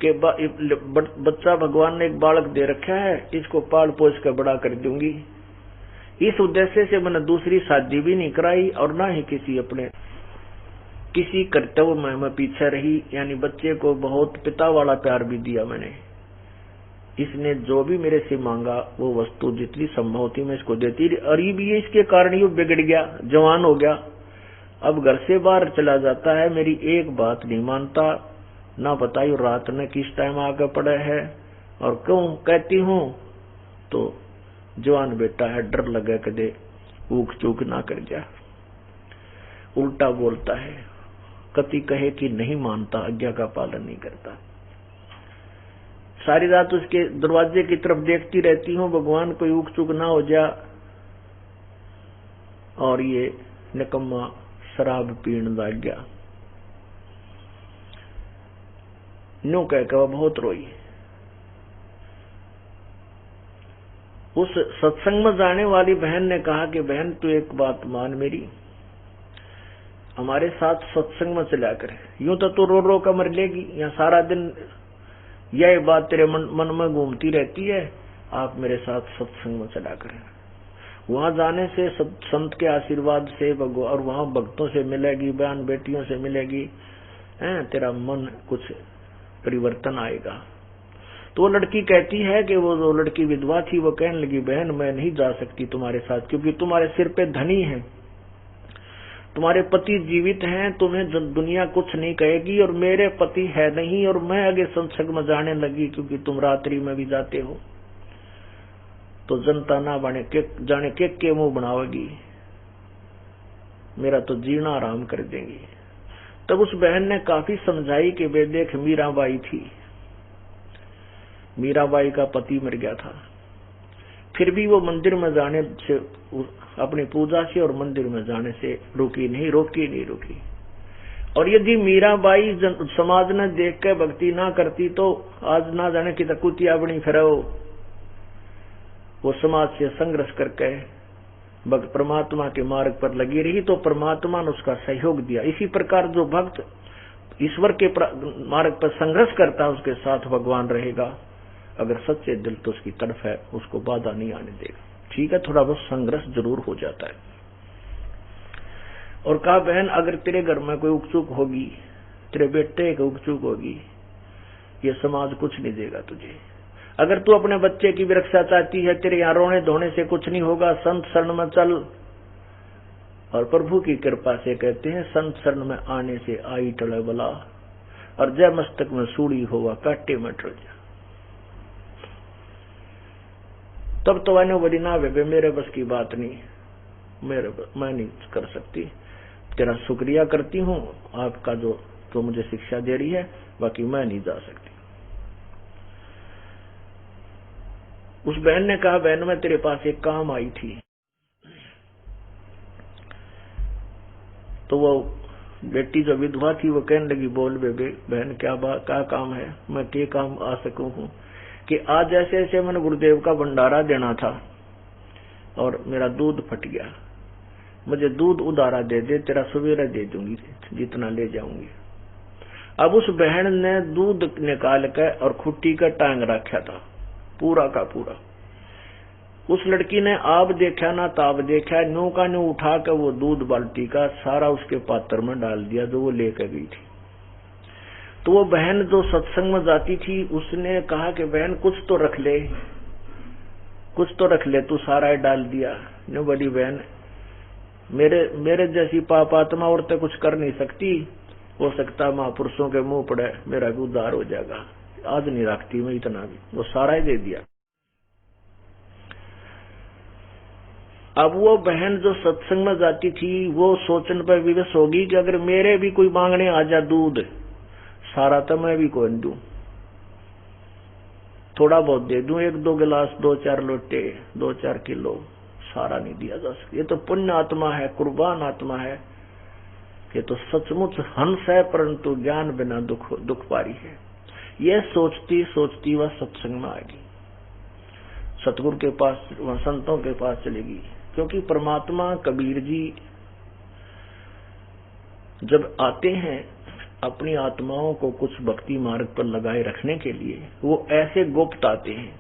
कि बच्चा भगवान ने एक बालक दे रखा है, इसको पाल पोस कर बड़ा कर दूंगी। इस उद्देश्य से मैंने दूसरी शादी भी नहीं कराई, और ना ही किसी कर्तव्य में मैं पीछे रही, यानी बच्चे को बहुत पिता वाला प्यार भी दिया मैंने। इसने जो भी मेरे से मांगा वो वस्तु जितनी संभव थी मैं इसको देती रही, और ये भी इसके कारण ये बिगड़ गया, जवान हो गया, अब घर से बाहर चला जाता है, मेरी एक बात नहीं मानता, ना बताइए रात में किस टाइम आगे पड़ा है, और क्यों कहती हूँ तो जवान बेटा है, डर लगे कदे ऊक चूक ना कर जा, उल्टा बोलता है, कति कहे कि नहीं मानता, आज्ञा का पालन नहीं करता। सारी रात उसके दरवाजे की तरफ देखती रहती हूँ, भगवान कोई ऊक चूक ना हो जा। और ये निकम्मा शराब पीने लग गया। न्यू कहकर वह बहुत रोई। उस सत्संग में जाने वाली बहन ने कहा कि बहन तू एक बात मान मेरी, हमारे साथ सत्संग में चला कर, यूं तो तू रो रो कर मर लेगी, यहाँ सारा दिन यह बात तेरे मन में घूमती रहती है, आप मेरे साथ सत्संग में चला कर। वहां जाने से संत के आशीर्वाद से और वहां भक्तों से मिलेगी, बहन बेटियों से मिलेगी, तेरा मन कुछ परिवर्तन आएगा। तो वो लड़की कहती है कि वो जो लड़की विधवा थी वो कहने लगी, बहन मैं नहीं जा सकती तुम्हारे साथ, क्योंकि तुम्हारे सिर पे धनी है, तुम्हारे पति जीवित हैं, तुम्हें दुनिया कुछ नहीं कहेगी, और मेरे पति है नहीं, और मैं आगे सत्संग में जाने लगी क्योंकि तुम रात्रि में भी जाते हो, तो जनता ना जाने के मुंह बनाओगी, मेरा तो जीना आराम कर देंगी। तब उस बहन ने काफी समझाई कि वे देख मीराबाई थी, मीराबाई का पति मर गया था, फिर भी वो मंदिर में जाने से, अपनी पूजा से और मंदिर में जाने से रोकी नहीं। और यदि मीराबाई समाज ने देख के भक्ति ना करती तो आज ना जाने की कुतिया बनी फिर वो समाज से संघर्ष करके भक्त परमात्मा के मार्ग पर लगी रही तो परमात्मा ने उसका सहयोग दिया। इसी प्रकार जो भक्त ईश्वर के मार्ग पर संघर्ष करता है उसके साथ भगवान रहेगा। अगर सच्चे दिल तो उसकी तरफ है, उसको बाधा नहीं आने देगा। ठीक है, थोड़ा बहुत संघर्ष जरूर हो जाता है। और कहा बहन अगर तेरे घर में कोई उकचुक होगी, तेरे बेटे की उकचुक होगी, ये समाज कुछ नहीं देगा तुझे। अगर तू अपने बच्चे की भी रक्षा चाहती है, तेरे यहाँ रोने धोने से कुछ नहीं होगा, संत शरण में चल। और प्रभु की कृपा से कहते हैं संत शरण में आने से आई टले बला, और जय मस्तक में सूड़ी होगा काटे में टल जा। तब तो वानो बड़ी ना वे मेरे बस की बात नहीं, मैं नहीं कर सकती। तेरा शुक्रिया करती हूँ आपका जो तो मुझे शिक्षा दे रही है, बाकी मैं नहीं जा सकती। उस बहन ने कहा बहन मैं तेरे पास एक काम आई थी। तो वो बेटी जो विधवा थी वो कहने लगी बोल बेबे बहन क्या काम है, मैं क्या काम आ सकूं हूँ कि आज ऐसे ऐसे मैंने गुरुदेव का भंडारा देना था और मेरा दूध फट गया, मुझे दूध उधारा दे दे, तेरा सवेरा दे दूंगी जितना ले जाऊंगी। अब उस बहन ने दूध निकाल कर और खुट्टी का टांग रखा था पूरा का पूरा। उस लड़की ने आप देखा ना ताब देखा, न्यू का न्यू उठा कर वो दूध बाल्टी का सारा उसके पात्र में डाल दिया जो वो लेकर गई थी। तो वो बहन जो सत्संग में जाती थी उसने कहा कि बहन कुछ तो रख ले, कुछ तो रख ले, तू सारा ही डाल दिया। न्यू बड़ी बहन मेरे जैसी पापात्मा औरतें कुछ कर नहीं सकती, हो सकता महापुरुषों के मुंह पड़े मेरा भी उद्धार हो जाएगा, आज नहीं रखती मैं इतना भी, वो सारा ही दे दिया। अब वो बहन जो सत्संग में जाती थी वो सोचने पर विवश होगी कि अगर मेरे भी कोई मांगने आ जा दूध, सारा तो मैं भी कौन दूं, थोड़ा बहुत दे दूं, 1-2 गिलास, 2-4 लोटे, 2-4 किलो, सारा नहीं दिया जा सकता। ये तो पुण्य आत्मा है, कुर्बान आत्मा है, ये तो सचमुच हंस है, परंतु ज्ञान बिना दुख पारी है। ये सोचती सोचती वह सत्संग में आ गई, सतगुरु के पास, वह संतों के पास चलेगी। क्योंकि परमात्मा कबीर जी जब आते हैं अपनी आत्माओं को कुछ भक्ति मार्ग पर लगाए रखने के लिए, वो ऐसे गुप्त आते हैं।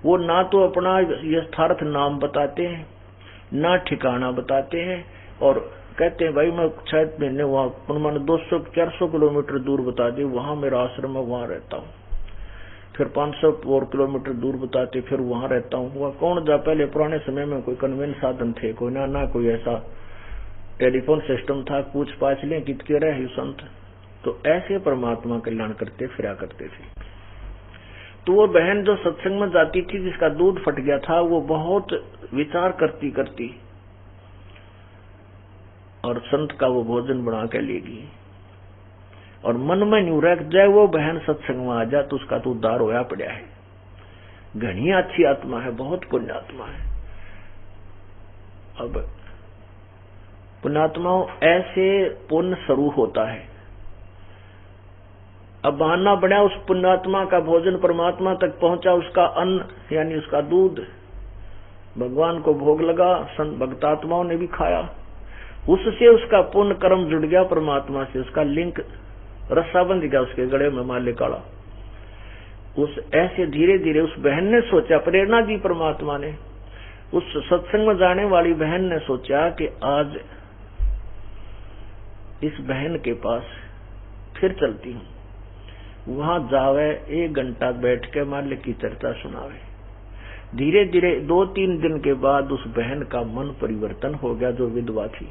वो ना तो अपना यथार्थ नाम बताते हैं, ना ठिकाना बताते हैं, और कहते हैं भाई मैं 6 महीने वहां मैंने 200-400 किलोमीटर दूर बता दी, वहां मेरा आश्रम है, वहां रहता हूँ। फिर 500 और किलोमीटर दूर बताते, फिर वहां रहता हूँ। वह कौन जा, पहले पुराने समय में कोई कन्वेंस साधन थे, कोई ना कोई ऐसा टेलीफोन सिस्टम था, पूछ पाछ लें कितके रहे संत, तो ऐसे परमात्मा कल्याण करते फिरा करते थे। तो वो बहन जो सत्संग में जाती थी जिसका दूध फट गया था, वो बहुत विचार करती करती और संत का वो भोजन बना के लेगी, और मन में न्यू रख जाए वो बहन सत्संग में आ जाए तो उसका तो उद्धार होया पड़ा है। घनी अच्छी आत्मा है, बहुत पुण्यात्मा है। अब पुण्यात्माओं ऐसे पुण्य स्वरूप होता है। अब बहाना बना उस पुण्यात्मा का भोजन परमात्मा तक पहुंचा, उसका अन्न यानी उसका दूध भगवान को भोग लगा, संत भक्तात्माओं ने भी खाया, उससे उसका पुण्य कर्म जुड़ गया परमात्मा से, उसका लिंक रस्सा बंध गया उसके गले में माले काला। उस ऐसे धीरे धीरे उस बहन ने सोचा, प्रेरणा दी परमात्मा ने, उस सत्संग में जाने वाली बहन ने सोचा कि आज इस बहन के पास फिर चलती हूँ, वहां जावे 1 घंटा बैठ के मालिक की चर्चा सुनावे। धीरे धीरे 2-3 दिन के बाद उस बहन का मन परिवर्तन हो गया जो विधवा थी।